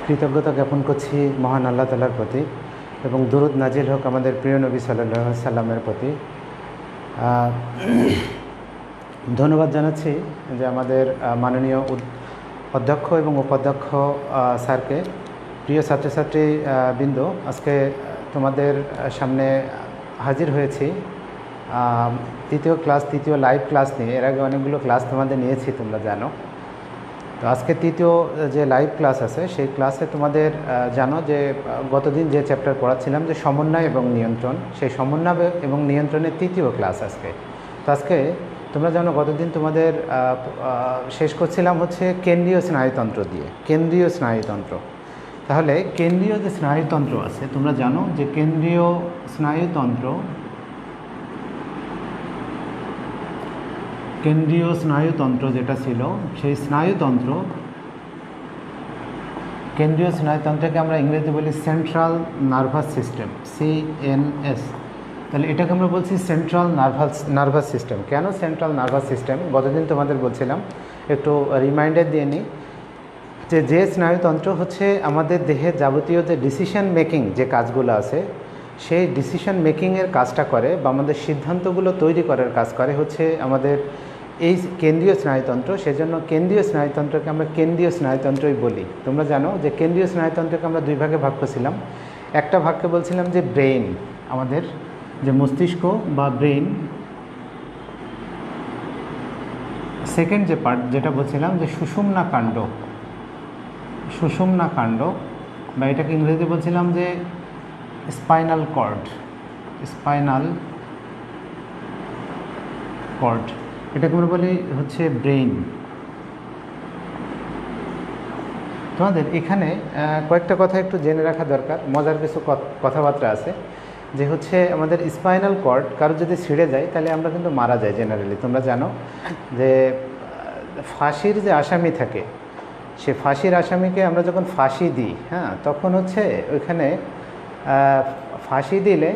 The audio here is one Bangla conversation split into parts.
কৃতজ্ঞতা জ্ঞাপন করছি মহান আল্লাহ তাআলার প্রতি এবং দুরূদ নাজিল হোক আমাদের প্রিয় নবী সাল্লাল্লাহু আলাইহি সাল্লামের প্রতি। ধন্যবাদ জানাচ্ছি যে আমাদের মাননীয় অধ্যক্ষ এবং উপাধ্যক্ষ স্যারকে। প্রিয় ছাত্রছাত্রী বৃন্দ, আজকে তোমাদের সামনে হাজির হয়েছি তৃতীয় লাইভ ক্লাস নিয়ে। এর আগে অনেকগুলো ক্লাস তোমাদের নিয়েছি, তোমরা জানো। তো আজকে তৃতীয় যে লাইভ ক্লাস আছে সেই ক্লাসে তোমাদের জানো যে গতদিন যে চ্যাপ্টার পড়াচ্ছিলাম যে সমন্বয় এবং নিয়ন্ত্রণ, সেই সমন্বয় এবং নিয়ন্ত্রণের তৃতীয় ক্লাস আজকে। তো আজকে তোমরা জানো গতদিন তোমাদের শেষ করছিলাম হচ্ছে কেন্দ্রীয় স্নায়ুতন্ত্র দিয়ে। কেন্দ্রীয় স্নায়ুতন্ত্র, তাহলে কেন্দ্রীয় যে স্নায়ুতন্ত্র আছে তোমরা জানো যে কেন্দ্রীয় স্নায়ুতন্ত্র যেটা ছিল সেই কেন্দ্রীয় স্নায়ুতন্ত্রকে আমরা ইংরেজিতে বলি সেন্ট্রাল নার্ভাস সিস্টেম, CNS। তাহলে এটাকে আমরা বলছি সেন্ট্রাল নার্ভাস সিস্টেম। কেন সেন্ট্রাল নার্ভাস সিস্টেম? গতদিন তোমাদের বলছিলাম, একটু রিমাইন্ডার দিয়ে নিই যে স্নায়ুতন্ত্র হচ্ছে আমাদের দেহের যাবতীয় যে ডিসিশন মেকিং যে কাজগুলো আছে সেই ডিসিশন মেকিংয়ের কাজটা করে বা আমাদের সিদ্ধান্তগুলো তৈরি করার কাজ করে হচ্ছে আমাদের এই কেন্দ্রীয় স্নায়ুতন্ত্র। সেজন্য কেন্দ্রীয় স্নায়ুতন্ত্রকে আমরা কেন্দ্রীয় স্নায়ুতন্ত্রই বলি। তোমরা জানো যে কেন্দ্রীয় স্নায়ুতন্ত্রকে আমরা দুই ভাগে ভাগ করছিলাম। একটা ভাগকে বলছিলাম যে ব্রেইন, আমাদের যে মস্তিষ্ক বা ব্রেইন। সেকেন্ড যে পার্ট যেটা বলছিলাম যে সুষুম্না কাণ্ড বা এটাকে ইংরেজিতে বলছিলাম যে স্পাইনাল কর্ড, এটাকে আমরা বলি হচ্ছে ব্রেইন। তোমাদের এখানে কয়েকটা কথা একটু জেনে রাখা দরকার, মজার কিছু কথাবার্তা আছে। যে হচ্ছে আমাদের স্পাইনাল কর্ড কারো যদি ছিঁড়ে যায় তাহলে আমরা কিন্তু মারা যাই জেনারেলি। তোমরা জানো যে ফাঁসির যে আসামি থাকে, সে ফাঁসির আসামিকে আমরা যখন ফাঁসি দিই, তখন হচ্ছে ওইখানে ফাঁসি দিলে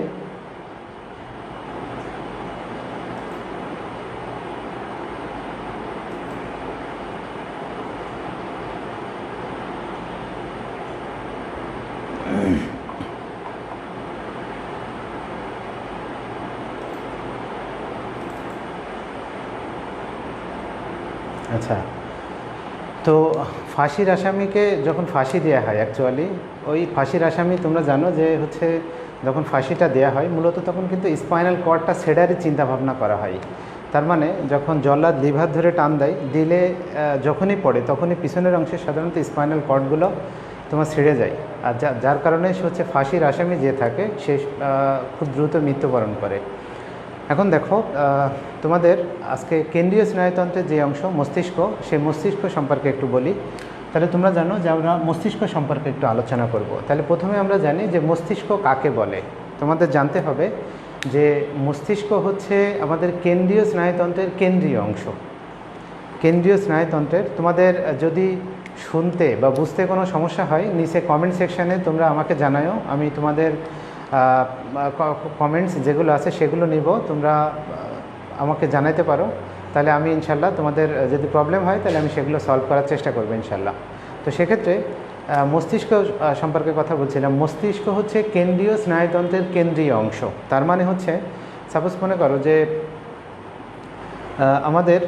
আচ্ছা, তো ফাঁসির আসামিকে যখন ফাঁসি দেওয়া হয়, অ্যাকচুয়ালি ওই ফাঁসির আসামি তোমরা জানো যে হচ্ছে যখন ফাঁসিটা দেওয়া হয় মূলত তখন কিন্তু স্পাইনাল কর্ডটা ছেড়ারই চিন্তাভাবনা করা হয়। তার মানে যখন জল্লাদ লিভার ধরে টান দিলে যখনই পড়ে তখনই পিছনের অংশে সাধারণত স্পাইনাল কর্ডগুলো তোমার ছিঁড়ে যায়। আর যার কারণে সে হচ্ছে ফাঁসির আসামি যে থাকে সে খুব দ্রুত মৃত্যুবরণ করে। এখন দেখো, তোমাদের আজকে কেন্দ্রীয় স্নায়ুতন্ত্রের যে অংশ মস্তিষ্ক, সেই মস্তিষ্ক সম্পর্কে একটু বলি। তাহলে তোমরা জানো যে আমরা মস্তিষ্ক সম্পর্কে একটু আলোচনা করব। তাহলে প্রথমে আমরা জানি যে মস্তিষ্ক কাকে বলে। তোমাদের জানতে হবে যে মস্তিষ্ক হচ্ছে আমাদের কেন্দ্রীয় স্নায়ুতন্ত্রের কেন্দ্রীয় অংশ। কেন্দ্রীয় স্নায়ুতন্ত্রের তোমাদের যদি শুনতে বা বুঝতে কোনো সমস্যা হয় নিচে কমেন্ট সেকশানে তোমরা আমাকে জানাও, আমি তোমাদের কমেন্টস যেগুলো আছে সেগুলো নিব, তোমরা আমাকে জানাইতে পারো। তাহলে আমি ইনশাল্লাহ তোমাদের যদি প্রবলেম হয় তাহলে আমি সেগুলো সলভ করার চেষ্টা করবো ইনশাল্লাহ। তো সেক্ষেত্রে মস্তিষ্ক সম্পর্কে কথা বলছিলাম। মস্তিষ্ক হচ্ছে কেন্দ্রীয় স্নায়ুতন্ত্রের কেন্দ্রীয় অংশ। তার মানে হচ্ছে সাপোজ মনে করো যে আমাদের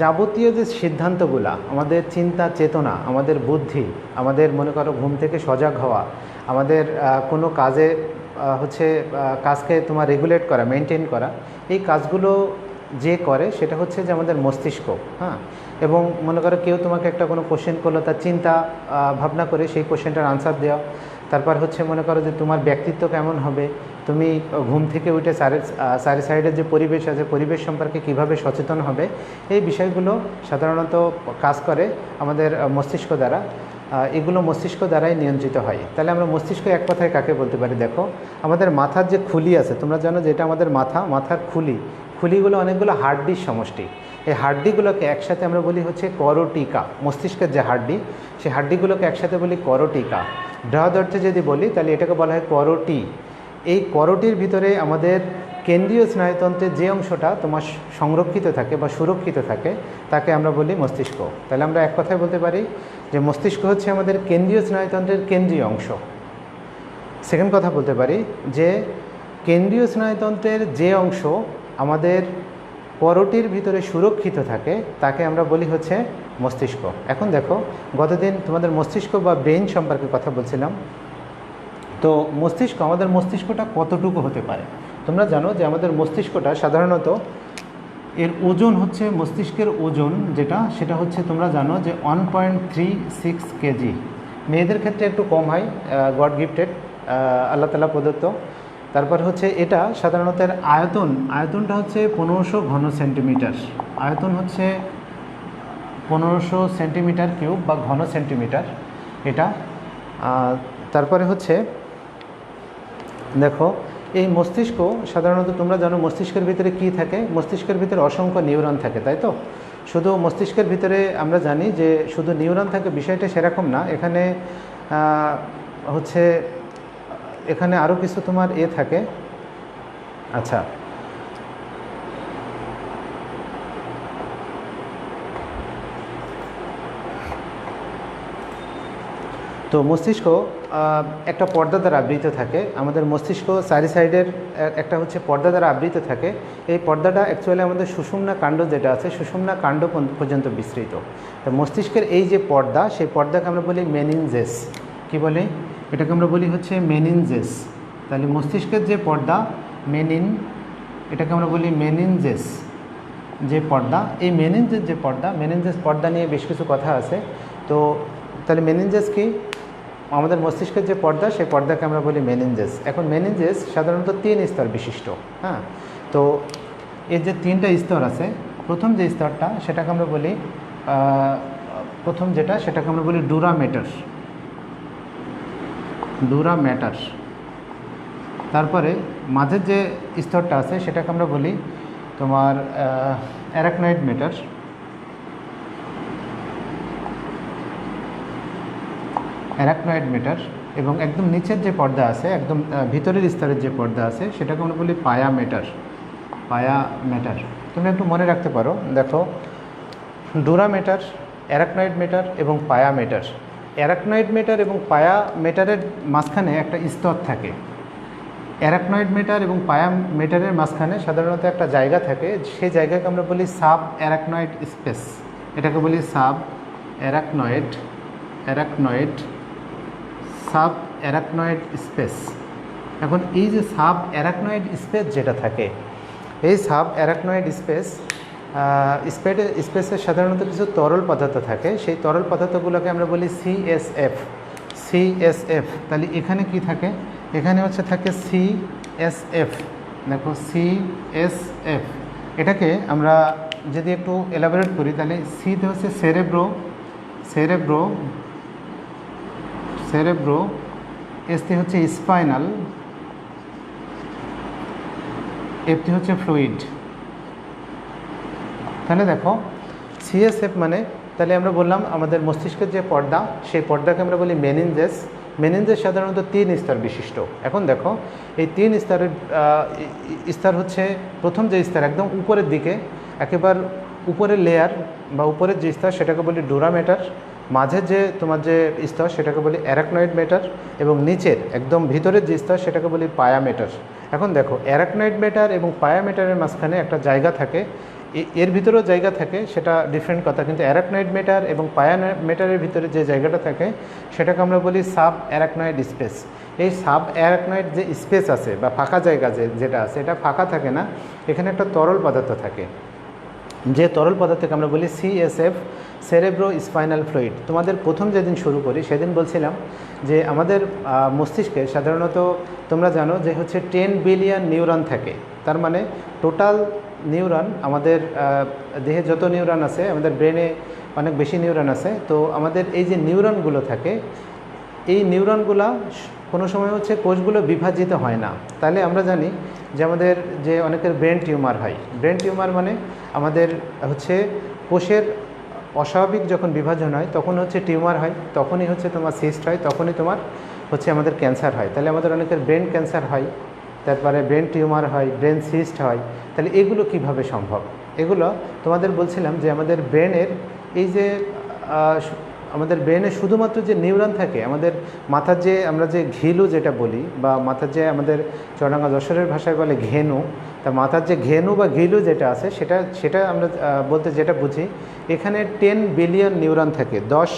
যাবতীয় যে সিদ্ধান্তগুলা, আমাদের চিন্তা চেতনা, আমাদের বুদ্ধি, আমাদের মনে করো ঘুম থেকে সজাগ হওয়া, আমাদের কোনো কাজে হচ্ছে কাজকে তোমার রেগুলেট করা, মেনটেন করা, এই কাজগুলো যে করে সেটা হচ্ছে যে আমাদের মস্তিষ্ক। এবং মনে করো কেউ তোমাকে একটা কোনো কোশ্চেন করলো, তার চিন্তা ভাবনা করে সেই কোশ্চেনটার আনসার দেওয়া। তারপর হচ্ছে মনে করো যে তোমার ব্যক্তিত্ব কেমন হবে, তুমি ঘুম থেকে উঠে চারি সাইডের যে পরিবেশ আছে পরিবেশ সম্পর্কে কিভাবে সচেতন হবে, এই বিষয়গুলো সাধারণত কাজ করে আমাদের মস্তিষ্ক দ্বারা। এগুলো মস্তিষ্ক দ্বারাই নিয়ন্ত্রিত হয়। তাহলে আমরা মস্তিষ্ক এক কথায় কাকে বলতে পারি? দেখো, আমাদের মাথার যে খুলি আছে, তোমরা জানো যে এটা আমাদের মাথার খুলিগুলো অনেকগুলো হাড্ডির সমষ্টি। এই হাড্ডিগুলোকে একসাথে আমরা বলি হচ্ছে করটিকা। মস্তিষ্কের যে হাড্ডি, সেই হাড্ডিগুলোকে একসাথে বলি করটিকা। বৃহৎ অর্থে যদি বলি তাহলে এটাকে বলা হয় করটি। এই করটির ভিতরে আমাদের কেন্দ্রীয় স্নায়ুতন্ত্রের যে অংশটা তোমার সংরক্ষিত থাকে বা সুরক্ষিত থাকে তাকে আমরা বলি মস্তিষ্ক। তাহলে আমরা এক কথায় বলতে পারি যে মস্তিষ্ক হচ্ছে আমাদের কেন্দ্রীয় স্নায়ুতন্ত্রের কেন্দ্রীয় অংশ। সেকেন্ড কথা বলতে পারি যে কেন্দ্রীয় স্নায়ুতন্ত্রের যে অংশ আমাদের পরটির ভিতরে সুরক্ষিত থাকে তাকে আমরা বলি হচ্ছে মস্তিষ্ক। এখন দেখো, গতদিন তোমাদের মস্তিষ্ক বা ব্রেন সম্পর্কে কথা বলছিলাম। তো মস্তিষ্ক, আমাদের মস্তিষ্কটা কতটুকু হতে পারে? তোমরা জানো যে আমাদের মস্তিষ্কটা সাধারণত এর ওজন হচ্ছে, মস্তিষ্কের ওজন যেটা সেটা হচ্ছে তোমরা জানো যে 1.36 কেজি। মেয়েদের ক্ষেত্রে একটু কম হয়, গড গিফটেড, আল্লাহ তাআলা প্রদত্ত। তারপর হচ্ছে এটা সাধারণত এর আয়তনটা হচ্ছে 1500 ঘন সেন্টিমিটার। আয়তন হচ্ছে 1500 সেন্টিমিটার কিউব বা ঘন সেন্টিমিটার এটা। তারপরে হচ্ছে দেখো, এই মস্তিষ্ক সাধারণত তোমরা জানো মস্তিষ্কের ভিতরে কি থাকে? মস্তিষ্কের ভিতরে অসংখ্য নিউরন থাকে, তাই তো? শুধু মস্তিষ্কের ভিতরে আমরা জানি যে শুধু নিউরন থাকে, বিষয়টা সেরকম না। এখানে হচ্ছে এখানে আরও কিছু তোমার থাকে। আচ্ছা, তো মস্তিষ্ক একটা পর্দা দ্বারা আবৃত থাকে। আমাদের মস্তিষ্ক চারি সাইডের একটা হচ্ছে পর্দা দ্বারা আবৃত থাকে। এই পর্দাটা অ্যাকচুয়ালি আমাদের সুষুম্না কাণ্ড যেটা আছে, সুষুম্না কাণ্ড পর্যন্ত বিস্তৃত। তো মস্তিষ্কের এই যে পর্দা, সেই পর্দাকে আমরা বলি মেনিনজেস। কি বলি? এটাকে আমরা বলি হচ্ছে মেনিনজেস। তাহলে মস্তিষ্কের যে পর্দা এটাকে আমরা বলি মেনিনজেস যে পর্দা। এই মেনিনজেস যে পর্দা, মেনিনজেস পর্দা নিয়ে বেশ কিছু কথা আছে। তো তাহলে মেনিনজেস কি? আমাদের মস্তিষ্কের যে পর্দা, সেই পর্দাকে আমরা বলি মেনিনজেস। এখন মেনিনজেস সাধারণত 3 স্তর বিশিষ্ট। হ্যাঁ, তো এর যে 3টা স্তর আছে, প্রথম যে স্তরটা সেটাকে আমরা বলি সেটাকে আমরা বলি ডুরামেটার। তারপরে মাঝের যে স্তরটা আছে সেটাকে আমরা বলি তোমার অ্যারাকনয়েড মেটার। এবং একদম নিচের যে পর্দা আছে, একদম ভিতরের স্তরের যে পর্দা আছে সেটাকে আমরা বলি পায়ামেটার। তুমি একটু মনে রাখতে পারো। দেখো, ডুরামেটার, অ্যারাকনয়েড মেটার এবং পায়ামেটার। অ্যারাকনয়েড মেটার এবং পায়ামেটারের মাঝখানে একটা স্তর থাকে। অ্যারাকনয়েড মেটার এবং পায়ামেটারের মাঝখানে সাধারণত একটা জায়গা থাকে, সেই জায়গাকে আমরা বলি সাব অ্যারাকনয়েড স্পেস। এটাকে বলি সাব অ্যারাকনয়েড স্পেস। এখন এই যে সাব অ্যারাকনয়েড স্পেস যেটা থাকে, এই সাব অ্যারাকনয়েড স্পেসে সাধারণত কিছু তরল পদার্থ থাকে। সেই তরল পদার্থগুলোকে আমরা বলি সিএসএফ। তাহলে এখানে কি থাকে? এখানে হচ্ছে থাকে সিএসএফ। দেখো, সিএসএফ। এটাকে আমরা যদি একটু এলাবোরেট করি, তাহলে সিতে হচ্ছে সেরেব্রো, এসতে হচ্ছে স্পাইনাল, এফটি হচ্ছে ফ্লুইড। তাহলে দেখো, সিএসএফ মানে, তাহলে আমরা বললাম আমাদের মস্তিষ্কের যে পর্দা, সেই পর্দাকে আমরা বলি মেনিনজেস। সাধারণত 3 স্তর বিশিষ্ট। এখন দেখো, এই 3 স্তর হচ্ছে, প্রথম যে স্তর একদম উপরের দিকে, একেবারে উপরের লেয়ার বা উপরের যে স্তর সেটাকে বলি ডুরামেটার। মাঝের যে তোমার যে স্তর সেটাকে বলি অ্যারাকনয়েড মেটার, এবং নিচের একদম ভিতরের যে স্তর সেটাকে বলি পায়ামেটার। এখন দেখো, অ্যারাকনয়েড মেটার এবং পায়ামেটারের মাঝখানে একটা জায়গা থাকে, এর ভিতরেও জায়গা থাকে, সেটা ডিফারেন্ট কথা। কিন্তু অ্যারাকনয়েড মেটার এবং পায়ামেটারের ভিতরে যে জায়গাটা থাকে সেটাকে আমরা বলি সাব অ্যারাকনয়েড স্পেস। এই সাব অ্যারাকনয়েড যে স্পেস আছে বা ফাঁকা জায়গা যেটা আছে, এটা ফাঁকা থাকে না, এখানে একটা তরল পদার্থ থাকে। যে তরল পদার্থকে আমরা বলি সিএসএফ, সেরেব্রো স্পাইনাল ফ্লুইড। তোমাদের প্রথম যেদিন শুরু করি সেদিন বলছিলাম যে আমাদের মস্তিষ্কে সাধারণত তোমরা জানো যে হচ্ছে 10 বিলিয়ন নিউরন থাকে। তার মানে টোটাল নিউরন, আমাদের দেহে যত নিউরন আছে, আমাদের ব্রেনে অনেক বেশি নিউরন আছে। তো আমাদের এই যে নিউরনগুলো থাকে, এই নিউরনগুলো কোনো সময় হচ্ছে কোষগুলো বিভাজিত হয় না। তাহলে আমরা জানি যে আমাদের যে অনেকের ব্রেন টিউমার হয়, ব্রেন টিউমার মানে আমাদের হচ্ছে কোষের অস্বাভাবিক যখন বিভাজন হয় তখন হচ্ছে টিউমার হয়, তখনই হচ্ছে তোমার সিস্ট হয়, তখনই তোমার হচ্ছে আমাদের ক্যান্সার হয়। তাহলে আমাদের অনেকের ব্রেন ক্যান্সার হয়। তারপরে ব্রেন টিউমার হয়, ব্রেন সিস্ট হয়। তাহলে এগুলো কিভাবে সম্ভব? এগুলো তোমাদের বলছিলাম যে আমাদের ব্রেনের এই যে আমাদের ব্রেনে শুধুমাত্র যে নিউরন থাকে, আমাদের মাথার যে আমরা যে ঘিলু যেটা বলি, বা মাথার যে আমাদের চুয়াডাঙ্গা যশোরের ভাষায় বলে ঘেনু, তা মাথার যে ঘেনু বা ঘিলু যেটা আছে সেটা সেটা আমরা বলতে যেটা বুঝি, এখানে 10 বিলিয়ন নিউরন থাকে, 10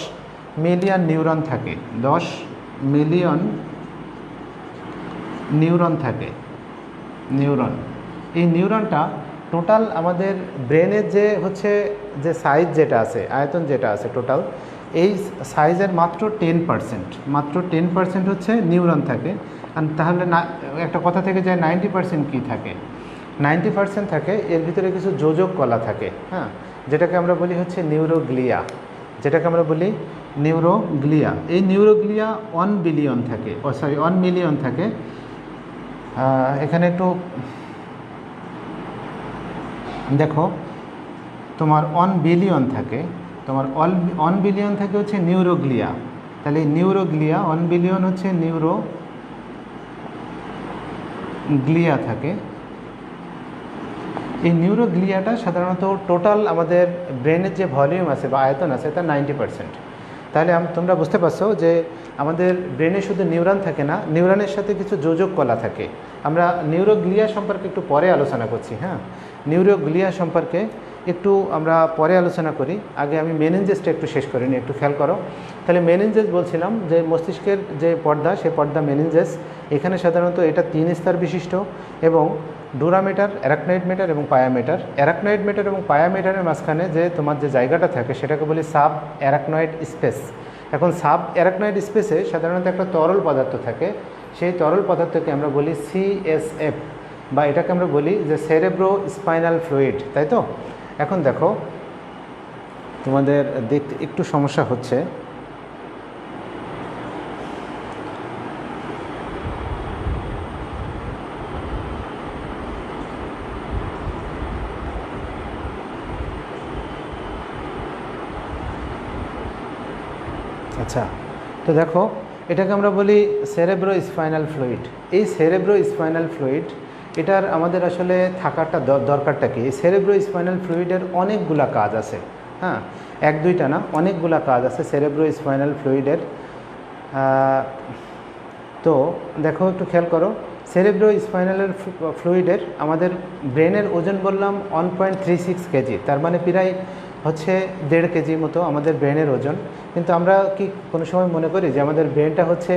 মিলিয়ন নিউরন থাকে, 10 মিলিয়ন নিউরন থাকে। নিউরন, এই নিউরনটা টোটাল আমাদের ব্রেনের যে হচ্ছে যে সাইজ যেটা আছে, আয়তন যেটা আছে টোটাল, এই সাইজের মাত্র 10%, মাত্র 10% হচ্ছে নিউরন থাকে। আর তাহলে না, একটা কথা থেকে যায় 90% কী থাকে? 90% থাকে এর ভিতরে কিছু যোজক কলা থাকে, হ্যাঁ, যেটাকে আমরা বলি হচ্ছে নিউরোগ্লিয়া, যেটাকে আমরা বলি নিউরোগ্লিয়া। এই নিউরোগ্লিয়া 1 বিলিয়ন থাকে, 1 মিলিয়ন থাকে। এখানে একটু দেখো, তোমার 1 বিলিয়ন থাকে, তোমার 1 বিলিয়ন থাকে হচ্ছে নিউরোগ্লিয়া। তাহলে এই নিউরোগ্লিয়া 1 বিলিয়ন হচ্ছে নিউরোগ্লিয়া থাকে। এই নিউরোগ্লিয়াটা সাধারণত টোটাল আমাদের ব্রেনের যে ভলিউম আছে বা আয়তন আছে তার 90%। তাহলে তোমরা বুঝতে পারছো যে আমাদের ব্রেনে শুধু নিউরন থাকে না, নিউরনের সাথে কিছু যোজক কলা থাকে। আমরা নিউরোগ্লিয়া সম্পর্কে একটু পরে আলোচনা করছি, হ্যাঁ, নিউরোগ্লিয়া সম্পর্কে একটু আমরা পরে আলোচনা করি। আগে আমি মেনিনজেসটা একটু শেষ করে নিই, একটু খেয়াল করো। তাহলে মেনিনজেস বলছিলাম যে মস্তিষ্কের যে পর্দা, সে পর্দা মেনিনজেস। এখানে সাধারণত এটা 3 স্তর বিশিষ্ট, এবং ডুরামেটার, অ্যারাকনয়েড মেটার এবং পায়ামেটার। অ্যারাকনয়েড মেটার এবং পায়ামেটারের মাঝখানে যে তোমার যে জায়গাটা থাকে সেটাকে বলি সাব অ্যারাকনয়েড স্পেস। এখন সাব অ্যারাকনয়েড স্পেসে সাধারণত একটা তরল পদার্থ থাকে, সেই তরল পদার্থকে আমরা বলি CSF, বা এটাকে আমরা বলি যে সেরেব্রো স্পাইনাল ফ্লুইড, তাই তো? এখন দেখো, তোমাদের দেখতে একটু সমস্যা হচ্ছে। আচ্ছা, তো দেখো, এটাকে আমরা বলি সেরেব্রো স্পাইনাল ফ্লুইড। এই সেরেব্রো স্পাইনাল ফ্লুইড, এটার আমাদের আসলে থাকাটা দরকারটা কি? এই সেরেব্রো স্পাইনাল ফ্লুইডের অনেকগুলা কাজ আছে, হ্যাঁ, 1-2টা না, অনেকগুলা কাজ আছে সেরেব্রো স্পাইনাল ফ্লুইডের। তো দেখো, একটু খেয়াল করো, সেরেব্রো স্পাইনাল ফ্লুইডের আমাদের ব্রেনের ওজন বললাম 1.36 কেজি, তার মানে প্রায় হচ্ছে 1.5 কেজির মতো আমাদের ব্রেনের ওজন। কিন্তু আমরা কি কোনো সময় মনে করি যে আমাদের ব্রেনটা হচ্ছে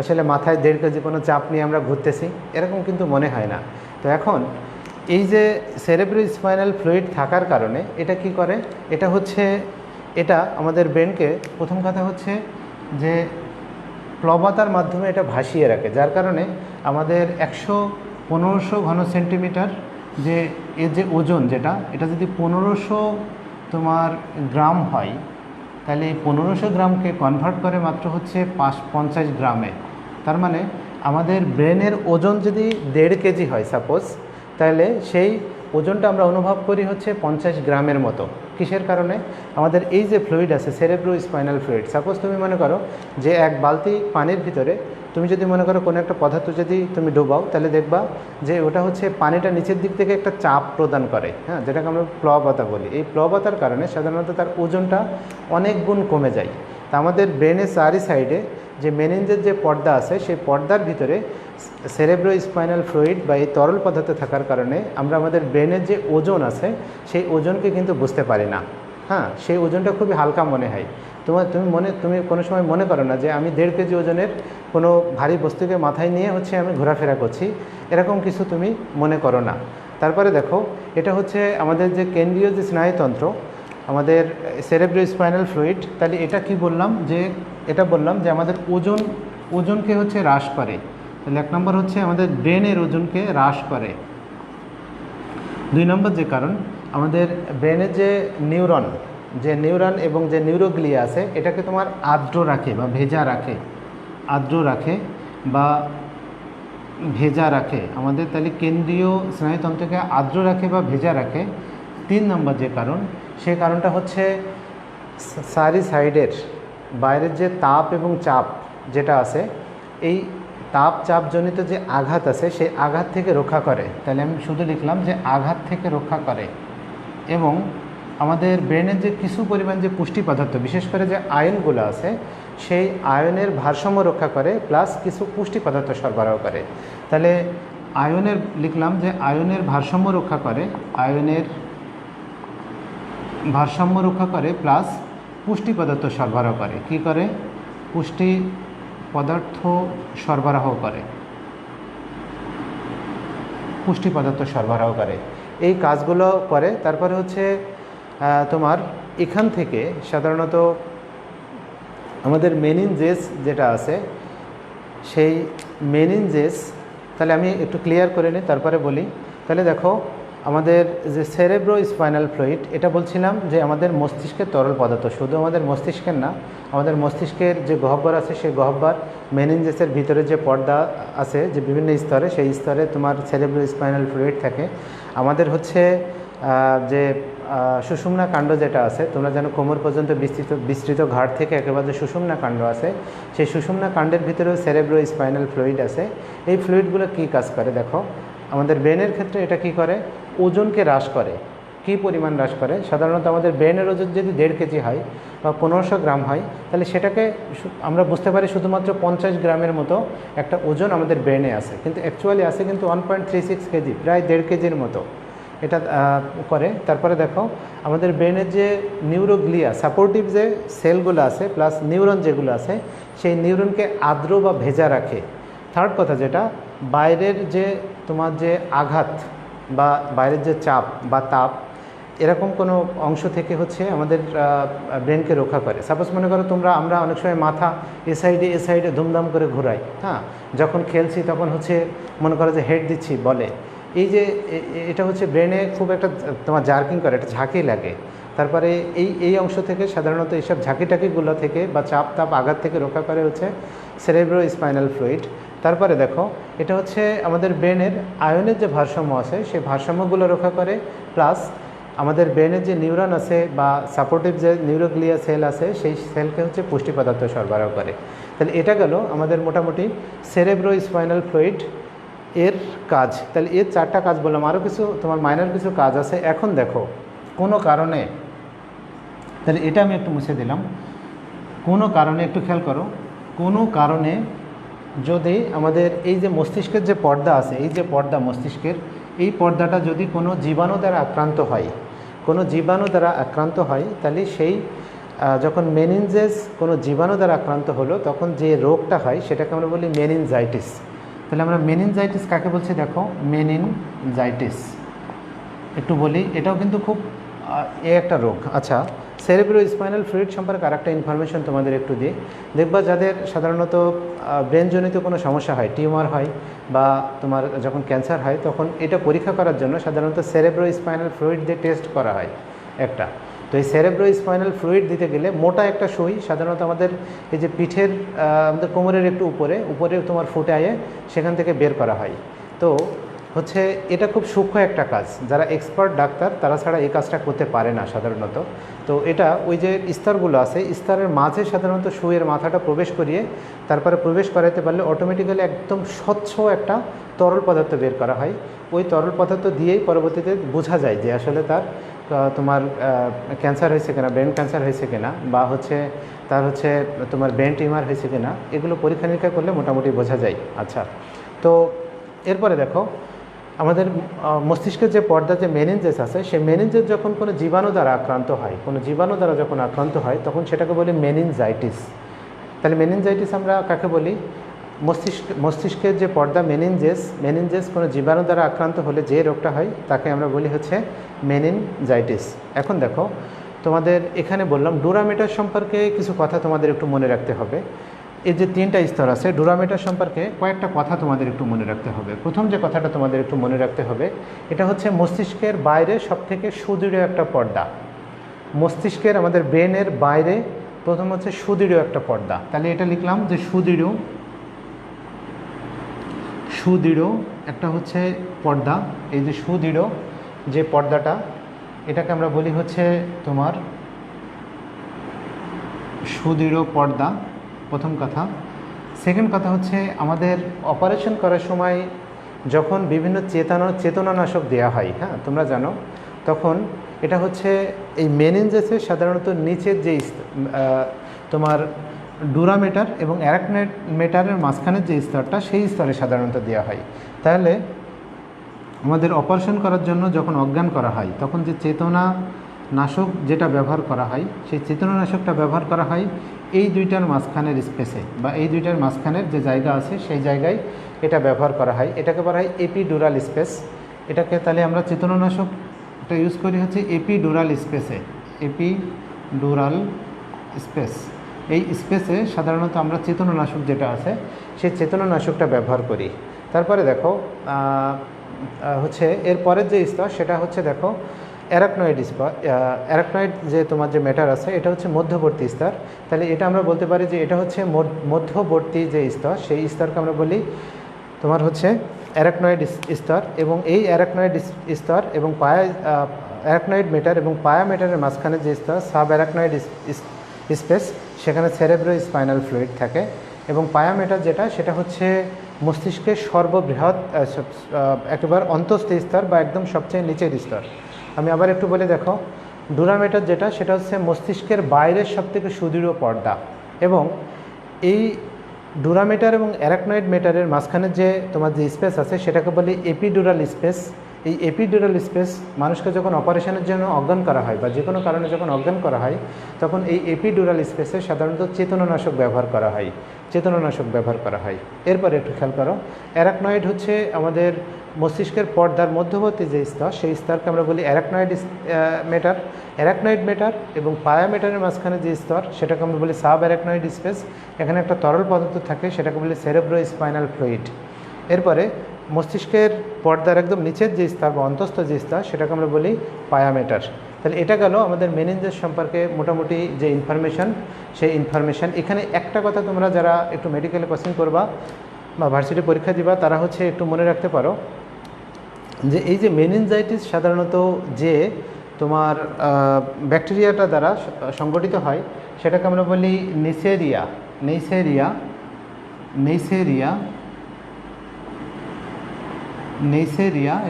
আসলে মাথায় 1.5 কেজি কোনো চাপ নিয়ে আমরা ঘুরতেছি? এরকম কিন্তু মনে হয় না। তো এখন এই যে সেরেব্রো স্পাইনাল ফ্লুইড থাকার কারণে এটা কি করে? এটা হচ্ছে, এটা আমাদের ব্রেনকে, প্রথম কথা হচ্ছে যে প্লবতার মাধ্যমে এটা ভাসিয়ে রাখে, যার কারণে আমাদের 1500 ঘন সেন্টিমিটার যে এর যে ওজন, যেটা এটা যদি 1500 তোমার গ্রাম হয়, তাহলে এই 1500 গ্রামকে কনভার্ট করে মাত্র হচ্ছে 50 গ্রামে। তার মানে আমাদের ব্রেনের ওজন যদি 1.5 কেজি হয় সাপোজ, তাহলে সেই ওজনটা আমরা অনুভব করি হচ্ছে 50 গ্রামের মতো। কিসের কারণে? আমাদের এই যে ফ্লুইড আছে সেরেব্রো স্পাইনাল ফ্লুইড, সাপোজ তুমি মনে করো যে এক বালতি পানির ভিতরে তুমি যদি মনে করো কোনো একটা পদার্থ যদি তুমি ডোবাও, তাহলে দেখবা যে ওটা হচ্ছে পানিটা নিচের দিক থেকে একটা চাপ প্রদান করে, হ্যাঁ, যেটাকে আমরা প্লবতা বলি। এই প্লবতার কারণে সাধারণত তার ওজনটা অনেক গুণ কমে যায়। তা আমাদের ব্রেনের চারি সাইডে যে মেনিনজের যে পর্দা আছে, সেই পর্দার ভিতরে সেরেব্রো স্পাইনাল ফ্লুইড বা এই তরল পদার্থ থাকার কারণে আমরা আমাদের ব্রেনের যে ওজন আছে সেই ওজনকে কিন্তু বুঝতে পারি না, হ্যাঁ, সেই ওজনটা খুবই হালকা মনে হয়। তুমি কোনো সময় মনে করো না যে আমি 1.5 কেজি ওজনের কোনো ভারী বস্তুকে মাথায় নিয়ে হচ্ছে আমি ঘোরাফেরা করছি, এরকম কিছু তুমি মনে করো না। তারপরে দেখো, এটা হচ্ছে আমাদের যে কেন্দ্রীয় যে স্নায়ুতন্ত্র, আমাদের সেরেব্রো স্পাইনাল ফ্লুইড। তাহলে এটা কি বললাম? যে এটা বললাম যে আমাদের ওজনকে হচ্ছে হ্রাস করে। তাহলে 1 নম্বর হচ্ছে আমাদের ব্রেনের ওজনকে হ্রাস করে। 2 নম্বর যে কারণ, আমাদের ব্রেনের যে নিউরন এবং যে নিউরোগ্লিয়া আছে, এটাকে তোমার আর্দ্র রাখে বা ভেজা রাখে, আমাদের। তাহলে কেন্দ্রীয় স্নায়ুতন্ত্রকে আর্দ্র রাখে বা ভেজা রাখে। 3 নম্বর যে কারণ, সেই কারণটা হচ্ছে চারি সাইডের বাইরের যে তাপ এবং চাপ যেটা আছে, এই তাপ চাপজনিত যে আঘাত আছে সেই আঘাত থেকে রক্ষা করে। তাহলে আমি শুধু লিখলাম যে আঘাত থেকে রক্ষা করে, এবং আমাদের ব্রেনের যে কিছু পরিমাণ যে পুষ্টি পদার্থ, বিশেষ করে যে আয়নগুলো আছে, সেই আয়নের ভারসাম্য রক্ষা করে, প্লাস কিছু পুষ্টি পদার্থ সরবরাহ করে। তাহলে আয়নের লিখলাম যে আয়নের ভারসাম্য রক্ষা করে, আয়নের ভারসাম্য রক্ষা করে, প্লাস পুষ্টি পদার্থ সরবরাহ করে। কি করে? পুষ্টি পদার্থ সরবরাহ করে, পুষ্টি পদার্থ সরবরাহ করে, এই কাজগুলো করে। তারপরে হচ্ছে তোমার এখান থেকে সাধারণত আমাদের মেনিনজেস যেটা আছে, সেই মেনিনজেস, তাহলে আমি একটু ক্লিয়ার করে নিই তারপরে বলি। তাহলে দেখো, আমাদের যে সেরেব্রো স্পাইনাল ফ্লুইড, এটা বলছিলাম যে আমাদের মস্তিষ্কের তরল পদার্থ, শুধু আমাদের মস্তিষ্কের না, আমাদের মস্তিষ্কের যে গহ্বর আছে সেই গহ্বর মেনিনজেসের ভিতরে যে পর্দা আছে যে বিভিন্ন স্তরে, সেই স্তরে তোমার সেরেব্রো স্পাইনাল ফ্লুইড থাকে। আমাদের হচ্ছে যে সুষুম্না কাণ্ড যেটা আছে, তোমরা জানো কোমর পর্যন্ত বিস্তৃত ঘাড় থেকে একেবারে যে সুষুম্না কাণ্ড আছে, সেই সুষুম্না কাণ্ডের ভিতরেও সেরেব্রো স্পাইনাল ফ্লুইড আছে। এই ফ্লুইডগুলো কী কাজ করে দেখো, আমাদের ব্রেনের ক্ষেত্রে এটা কি করে? ওজনকে হ্রাস করে। কী পরিমাণ হ্রাস করে? সাধারণত আমাদের ব্রেনের ওজন যদি 1.5 কেজি হয় বা 1500 গ্রাম হয়, তাহলে সেটাকে আমরা বুঝতে পারি শুধুমাত্র 50 গ্রামের মতো একটা ওজন আমাদের ব্রেনে আছে, কিন্তু অ্যাকচুয়ালি আছে কিন্তু 1.36 কেজি, প্রায় 1.5 কেজির মতো এটা করে। তারপরে দেখো, আমাদের ব্রেনের যে নিউরোগ্লিয়া সাপোর্টিভ যে সেলগুলো আছে, প্লাস নিউরন যেগুলো আছে, সেই নিউরনকে আর্দ্র বা ভেজা রাখে। থার্ড কথা যেটা, বাইরের যে তোমার যে আঘাত বা বাইরের যে চাপ বা তাপ, এরকম কোনো অংশ থেকে হচ্ছে আমাদের ব্রেনকে রক্ষা করে। সাপোজ মনে করো আমরা অনেক সময় মাথা এ সাইডে ধুমধাম করে ঘোরাই, হ্যাঁ, যখন খেলছি তখন হচ্ছে মনে করো যে হেড দিচ্ছি বলে, এই যে এটা হচ্ছে ব্রেনে খুব একটা তোমার জার্কিং করে, একটা ঝাঁকি লাগে। তারপরে এই অংশ থেকে সাধারণত এইসব ঝাঁকিটাকিগুলো থেকে বা চাপ তাপ আঘাত থেকে রক্ষা করে হচ্ছে সেরেব্রো স্পাইনাল ফ্লুইড। তারপরে দেখো, এটা হচ্ছে আমাদের ব্রেনের আয়নের যে ভারসাম্য আছে সেই ভারসাম্যগুলো রক্ষা করে, প্লাস আমাদের ব্রেনের যে নিউরন আছে বা সাপোর্টিভ যে নিউরোগ্লিয়া সেল আছে, সেই সেলকে হচ্ছে পুষ্টি পদার্থ সরবরাহ করে। তাহলে এটা গেল আমাদের মোটামুটি সেরেব্রো স্পাইনাল ফ্লুইড এর কাজ। তাহলে এর 4টা কাজ বললাম, আরও কিছু তোমার মাইনর কিছু কাজ আছে। এখন দেখো, কোনো কারণে, তাহলে এটা আমি একটু মুছে দিলাম, কোনো কারণে একটু খেয়াল করো, কোনো কারণে যদি আমাদের এই যে মস্তিষ্কের যে পর্দা আছে, এই যে পর্দা মস্তিষ্কের, এই পর্দাটা যদি কোনো জীবাণু দ্বারা আক্রান্ত হয়, কোনো জীবাণু দ্বারা আক্রান্ত হয়, তাহলে সেই যখন মেনিনজেস কোনো জীবাণু দ্বারা আক্রান্ত হলো, তখন যে রোগটা হয় সেটাকে আমরা বলি মেনিনজাইটিস। তাহলে আমরা মেনিনজাইটিস কাকে বলছি দেখো, মেনিনজাইটিস একটু বলি, এটাও কিন্তু খুব একটা রোগ। আচ্ছা, সেরেব্রো স্পাইনাল ফ্লুইড সম্পর্কে আরেকটা ইনফরমেশন তোমাদের একটু দিই। দেখবা যাদের সাধারণত ব্রেনজনিত কোনো সমস্যা হয়, টিউমার হয় বা তোমার যখন ক্যান্সার হয়, তখন এটা পরীক্ষা করার জন্য সাধারণত সেরেব্রো স্পাইনাল ফ্লুইড দিয়ে টেস্ট করা হয় একটা। তো এই সেরেব্রো স্পাইনাল ফ্লুইড দিতে গেলে মোটা একটা সুই সাধারণত আমাদের এই যে পিঠের আমাদের কোমরের একটু উপরে তোমার ফুটে আয়ে সেখান থেকে বের করা হয়। তো হচ্ছে এটা খুব সূক্ষ্ম একটা কাজ, যারা এক্সপার্ট ডাক্তার তারা ছাড়া এই কাজটা করতে পারে না সাধারণত। তো এটা ওই যে স্তরগুলো আছে, স্তরের মাঝে সাধারণত সুইয়ের মাথাটা প্রবেশ করিয়ে তারপরে প্রবেশ করাতে পারলে অটোমেটিক্যালি একদম স্বচ্ছ একটা তরল পদার্থ বের করা হয়। ওই তরল পদার্থ দিয়েই পরবর্তীতে বোঝা যায় যে আসলে তার তোমার ক্যান্সার হয়েছে কিনা, ব্রেন ক্যান্সার হয়েছে কিনা, বা হচ্ছে তার হচ্ছে তোমার ব্রেন টিউমার হয়েছে কিনা, এগুলো পরীক্ষা নিরীক্ষা করলে মোটামুটি বোঝা যায়। আচ্ছা, তো এরপরে দেখো, আমাদের মস্তিষ্কের যে পর্দা যে মেনিনজেস আছে, সেই মেনিনজেস যখন কোনো জীবাণু দ্বারা আক্রান্ত হয়, কোনো জীবাণু দ্বারা যখন আক্রান্ত হয়, তখন সেটাকে বলি মেনিনজাইটিস। তাহলে মেনিনজাইটিস আমরা কাকে বলি? মস্তিষ্কের যে পর্দা মেনিনজেস কোনো জীবাণু দ্বারা আক্রান্ত হলে যে রোগটা হয় তাকে আমরা বলি হচ্ছে মেনিনজাইটিস। এখন দেখো, তোমাদের এখানে বললাম ডুরামিটার সম্পর্কে কিছু কথা তোমাদের একটু মনে রাখতে হবে। এই যে 3টা স্তর আছে, ডুরামিটার সম্পর্কে কয়েকটা কথা তোমাদের একটু মনে রাখতে হবে। প্রথম যে কথাটা তোমাদের একটু মনে রাখতে হবে, এটা হচ্ছে মস্তিষ্কের বাইরে সবথেকে সুদৃঢ় একটা পর্দা। মস্তিষ্কের আমাদের ব্রেনের বাইরে প্রথম হচ্ছে সুদৃঢ় একটা পর্দা। তাহলে এটা লিখলাম যে সুদৃঢ় একটা হচ্ছে পর্দা। এই যে সুদৃঢ় যে পর্দাটা, এটাকে আমরা বলি হচ্ছে তোমার সুদৃঢ় পর্দা, প্রথম কথা। সেকেন্ড কথা হচ্ছে আমাদের অপারেশন করার সময় যখন বিভিন্ন চেতনানাশক দেওয়া হয়, হ্যাঁ তোমরা জানো, তখন এটা হচ্ছে এই মেনিনজেসের সাধারণত নিচের যে তোমার ডুরামেটার এবং অ্যারাকনয়েড মেটারের মাঝখানের যে স্তরটা, সেই স্তরে সাধারণত দেওয়া হয়। তাহলে আমাদের অপারেশন করার জন্য যখন অজ্ঞান করা হয় তখন যে চেতনানাশক যেটা ব্যবহার করা হয়, সেই চেতনানাশকটা ব্যবহার করা হয় এই দুইটার মাঝখানের স্পেসে, বা এই দুইটার মাঝখানের যে জায়গা আছে সেই জায়গায় এটা ব্যবহার করা হয়। এটাকে বলা হয় এপিডুরাল স্পেস। এটাকে তাহলে আমরা চেতনানাশক এটা ইউজ করি হচ্ছে এপিডুরাল স্পেসে, এপিডুরাল স্পেস। এই স্পেসে সাধারণত আমরা চেতনানাশক যেটা আছে সেই চেতনানাশকটা ব্যবহার করি। তারপরে দেখো হচ্ছে এর পরের যে স্তর সেটা হচ্ছে দেখো অ্যারাকনয়েড স্তর। অ্যারাকনয়েড যে তোমার যে ম্যাটার আছে এটা হচ্ছে মধ্যবর্তী স্তর। তাহলে এটা আমরা বলতে পারি যে এটা হচ্ছে মধ্যবর্তী যে স্তর, সেই স্তরকে আমরা বলি তোমার হচ্ছে অ্যারাকনয়েড স্তর। এবং এই অ্যারাকনয়েড স্তর এবং অ্যারাকনয়েড মেটার এবং পায়া মেটারের মাঝখানে যে স্তর সাব অ্যারাকনয়েড স্পেস, সেখানে সেরেব্রো স্পাইনাল ফ্লুইড থাকে। এবং পায়া মেটার যেটা সেটা হচ্ছে মস্তিষ্কের সর্ববৃহৎ একেবারে অন্তঃস্থ স্তর বা একদম সবচেয়ে নিচের স্তর। আমি আবার একটু বলে দেখো, ডুরামেটার যেটা সেটা হচ্ছে মস্তিষ্কের বাইরের সবথেকে সুদৃঢ় পর্দা। এবং এই ডুরামেটার এবং অ্যারাকনয়েড মেটারের মাঝখানে যে তোমার যে স্পেস আছে সেটাকে বলি এপিডুরাল স্পেস। এই এপিডুরাল স্পেস মানুষকে যখন অপারেশনের জন্য অজ্ঞান করা হয় বা যে কোনো কারণে যখন অজ্ঞান করা হয় তখন এই এপিডুরাল স্পেসে সাধারণত চেতনানাশক ব্যবহার করা হয়, এরপরে একটু খেয়াল করো, অ্যারাকনয়েড হচ্ছে আমাদের মস্তিষ্কের পর্দার মধ্যবর্তী যে স্তর, সেই স্তরকে আমরা বলি অ্যারাকনয়েড মেটার এবং পায়া মেটারের মাঝখানে যে স্তর সেটাকে আমরা বলি সাব অ্যারাকনয়েড স্পেস। এখানে একটা তরল পদার্থ থাকে, সেটাকে বলি সেরেব্রো স্পাইনাল ফ্লুইড। এরপরে মস্তিষ্কের পর্দার একদম নিচের যে স্তর বা অন্তঃস্থ যে স্তর সেটাকে আমরা বলি পায়া মেটার। তাহলে এটা গেল আমাদের মেনিনজেস সম্পর্কে মোটামুটি যে ইনফরমেশন, সেই ইনফরমেশন। এখানে একটা কথা তোমরা যারা একটু মেডিকেলে কোচিং করবা বা ভার্সিটি পরীক্ষা দিবা তারা হচ্ছে একটু মনে রাখতে পারো যে এই যে মেনিনজাইটিস সাধারণত যে তোমার ব্যাকটেরিয়াটা দ্বারা সংগঠিত হয় সেটাকে আমরা বলি নেইসেরিয়া,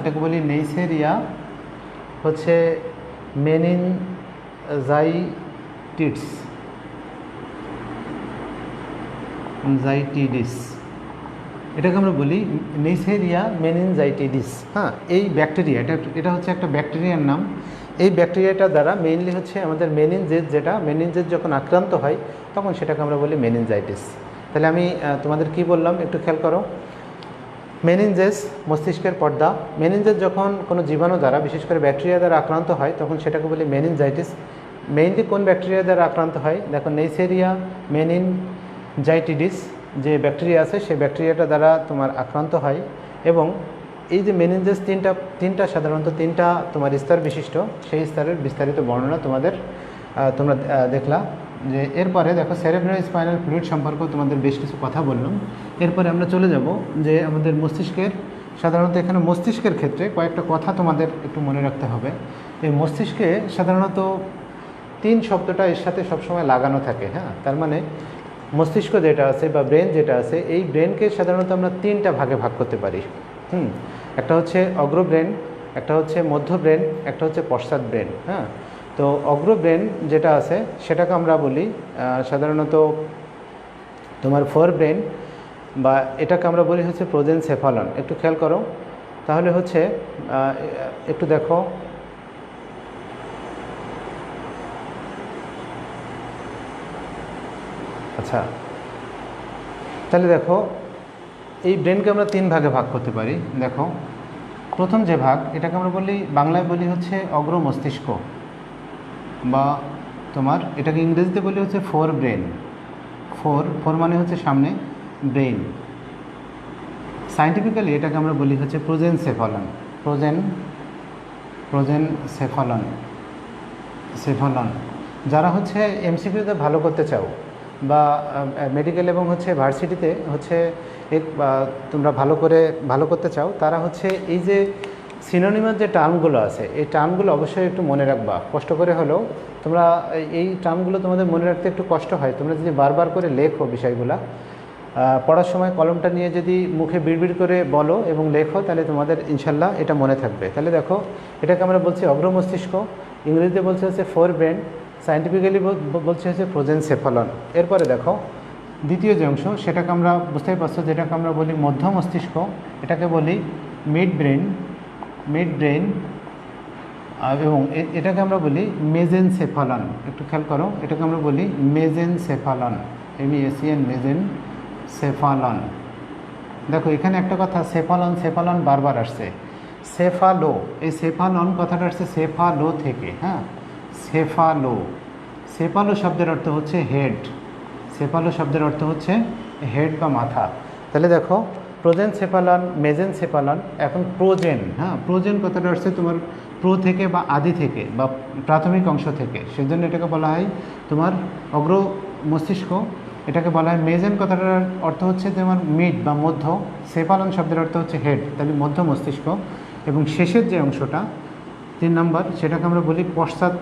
এটাকে বলি নেইসেরিয়া হচ্ছে মেনিনজাইটিডিস, এটাকে আমরা বলি নেইসেরিয়া মেনিনজাইটিডিস। হ্যাঁ, এই ব্যাকটেরিয়া এটা হচ্ছে একটা ব্যাকটেরিয়ার নাম। এই ব্যাকটেরিয়াটা দ্বারা মেইনলি হচ্ছে আমাদের মেনিনজেস যখন আক্রান্ত হয় তখন সেটাকে আমরা বলি মেনিনজাইটিস। তাহলে আমি তোমাদের কি বললাম একটু খেয়াল করো। মেনিনজেস মস্তিষ্কের পর্দা, মেনিনজেস যখন কোনো জীবাণু দ্বারা বিশেষ করে ব্যাকটেরিয়া দ্বারা আক্রান্ত হয় তখন সেটাকে বলি মেনিনজাইটিস। মেইনলি কোন ব্যাকটেরিয়া দ্বারা আক্রান্ত হয় দেখো, নেইসেরিয়া মেনিনজাইটিডিস যে ব্যাকটেরিয়া আছে সেই ব্যাকটেরিয়াটা দ্বারা তোমার আক্রান্ত হয়। এবং এই যে মেনিনজেস তিনটা সাধারণত তিনটা তোমার স্তর বিশিষ্ট, সেই স্তরের বিস্তারিত বর্ণনা তোমরা দেখলা। যে এরপরে দেখো সেরেব্রাল স্পাইনাল ফ্লুইড সম্পর্কেও তোমাদের বেশ কিছু কথা বললাম। এরপরে আমরা চলে যাব যে আমাদের সাধারণত এখানে মস্তিষ্কের ক্ষেত্রে কয়েকটা কথা তোমাদের একটু মনে রাখতে হবে। এই মস্তিষ্কে সাধারণত 3 শব্দটা এর সাথে সবসময় লাগানো থাকে। হ্যাঁ, তার মানে মস্তিষ্ক যেটা আছে বা ব্রেন যেটা আছে, এই ব্রেনকে সাধারণত আমরা 3টা ভাগে ভাগ করতে পারি। একটা হচ্ছে অগ্র ব্রেন, একটা হচ্ছে মধ্য ব্রেন, একটা হচ্ছে পশ্চাৎ ব্রেন। হ্যাঁ, তো অগ্র ব্রেন যেটা আছে সেটাকে আমরা বলি সাধারণত তোমার ফোর ব্রেন, বা এটাকে আমরা বলি হচ্ছে প্রোজেনসেফালন। একটু খেয়াল করো তাহলে হচ্ছে একটু দেখো, আচ্ছা তাহলে দেখো এই ব্রেনকে আমরা 3 ভাগে ভাগ করতে পারি। দেখো প্রথম যে ভাগ এটাকে আমরা বলি, বাংলায় বলি হচ্ছে অগ্র মস্তিষ্ক, বা তোমার এটাকে ইংরেজিতে বলি হচ্ছে ফোর ব্রেন। ফোর মানে হচ্ছে সামনে, ব্রেন। সায়েন্টিফিক্যালি এটাকে আমরা বলি হচ্ছে প্রোজেনসেফালন। যারা হচ্ছে এমসিকিউতে ভালো করতে চাও বা মেডিকেল এবং হচ্ছে ভার্সিটিতে হচ্ছে তোমরা ভালো করতে চাও, তারা হচ্ছে এই যে সিনোনিমাস যে টার্মগুলো আছে এই টার্মগুলো অবশ্যই একটু মনে রাখবা, কষ্ট করে হলেও। তোমরা এই টার্মগুলো তোমাদের মনে রাখতে একটু কষ্ট হয়, তোমরা যদি বারবার করে লেখো বিষয়গুলো পড়ার সময় কলমটা নিয়ে যদি মুখে বিড়বিড় করে বলো এবং লেখো, তাহলে তোমাদের ইনশাল্লাহ এটা মনে থাকবে। তাহলে দেখো, এটাকে আমরা বলছি অগ্র মস্তিষ্ক, ইংরেজিতে বলছে হচ্ছে ফোর ব্রেন, সায়েন্টিফিক্যালি বলছে হচ্ছে প্রোজেনসেফালন। এরপরে দেখো দ্বিতীয় যে অংশ, সেটাকে আমরা বুঝতেই পারছো, যেটাকে আমরা বলি মধ্য মস্তিষ্ক, এটাকে বলি মিড ব্রেন, এবং এটাকে আমরা বলি মেজেনসেফালন। একটু খেয়াল করো, এটাকে আমরা বলি মেজেনসেফালন, MESEN, মেজেনসেফালন। দেখো এখানে একটা কথা, সেফালন বারবার আসছে, সেফালো, এই সেফালন কথাটা আসছে সেফালো থেকে, হ্যাঁ, সেফালো শব্দের অর্থ হচ্ছে হেড, সেফালো শব্দের অর্থ হচ্ছে হেড বা মাথা। তাহলে দেখো প্রোজেনসেফালন, মেজেনসেফালন, এখন প্রোজেন, হ্যাঁ, প্রোজেন কথাটা আসছে তোমার প্রো থেকে বা আদি থেকে বা প্রাথমিক অংশ থেকে, সেজন্য এটাকে বলা হয় তোমার অগ্র মস্তিষ্ক। এটাকে বলা হয় মেজেন, কথাটার অর্থ হচ্ছে তোমার মিড বা মধ্য, সেফালন শব্দের অর্থ হচ্ছে হেড, তাহলে মধ্য মস্তিষ্ক। এবং শেষের যে অংশটা 3 নম্বর, সেটাকে আমরা বলি পশ্চাৎ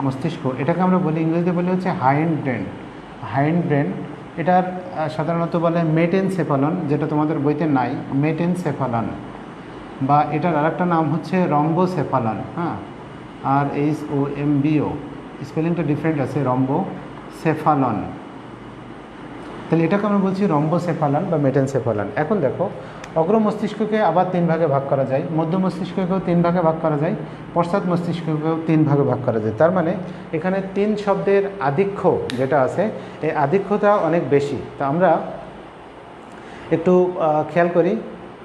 মস্তিষ্ক, এটাকে আমরা বলি ইংরেজিতে বলি হচ্ছে হাইন্ড ব্রেন। এটার সাধারণত বলে মেটেনসেফালন, যেটা তোমাদের বইতে নাই, মেটেনসেফালন, বা এটার আরেকটা নাম হচ্ছে রম্বোসেফালন, হ্যাঁ, RHOMBO, স্পেলিংটা ডিফারেন্ট আছে, রম্বোসেফালন। তাহলে এটাকে আমরা বলছি রম্বোসেফালন বা মেটেনসেফালন। এখন দেখো অগ্র মস্তিষ্ককে আবার 3 ভাগে ভাগ করা যায়, মধ্য মস্তিষ্ককেও 3 ভাগে ভাগ করা যায়, পশ্চাৎ মস্তিষ্ককেও 3 ভাগে ভাগ করা যায়। তার মানে এখানে 3 শব্দের আধিক্য যেটা আছে, এই আধিক্যটা অনেক বেশি। তো আমরা একটু খেয়াল করি,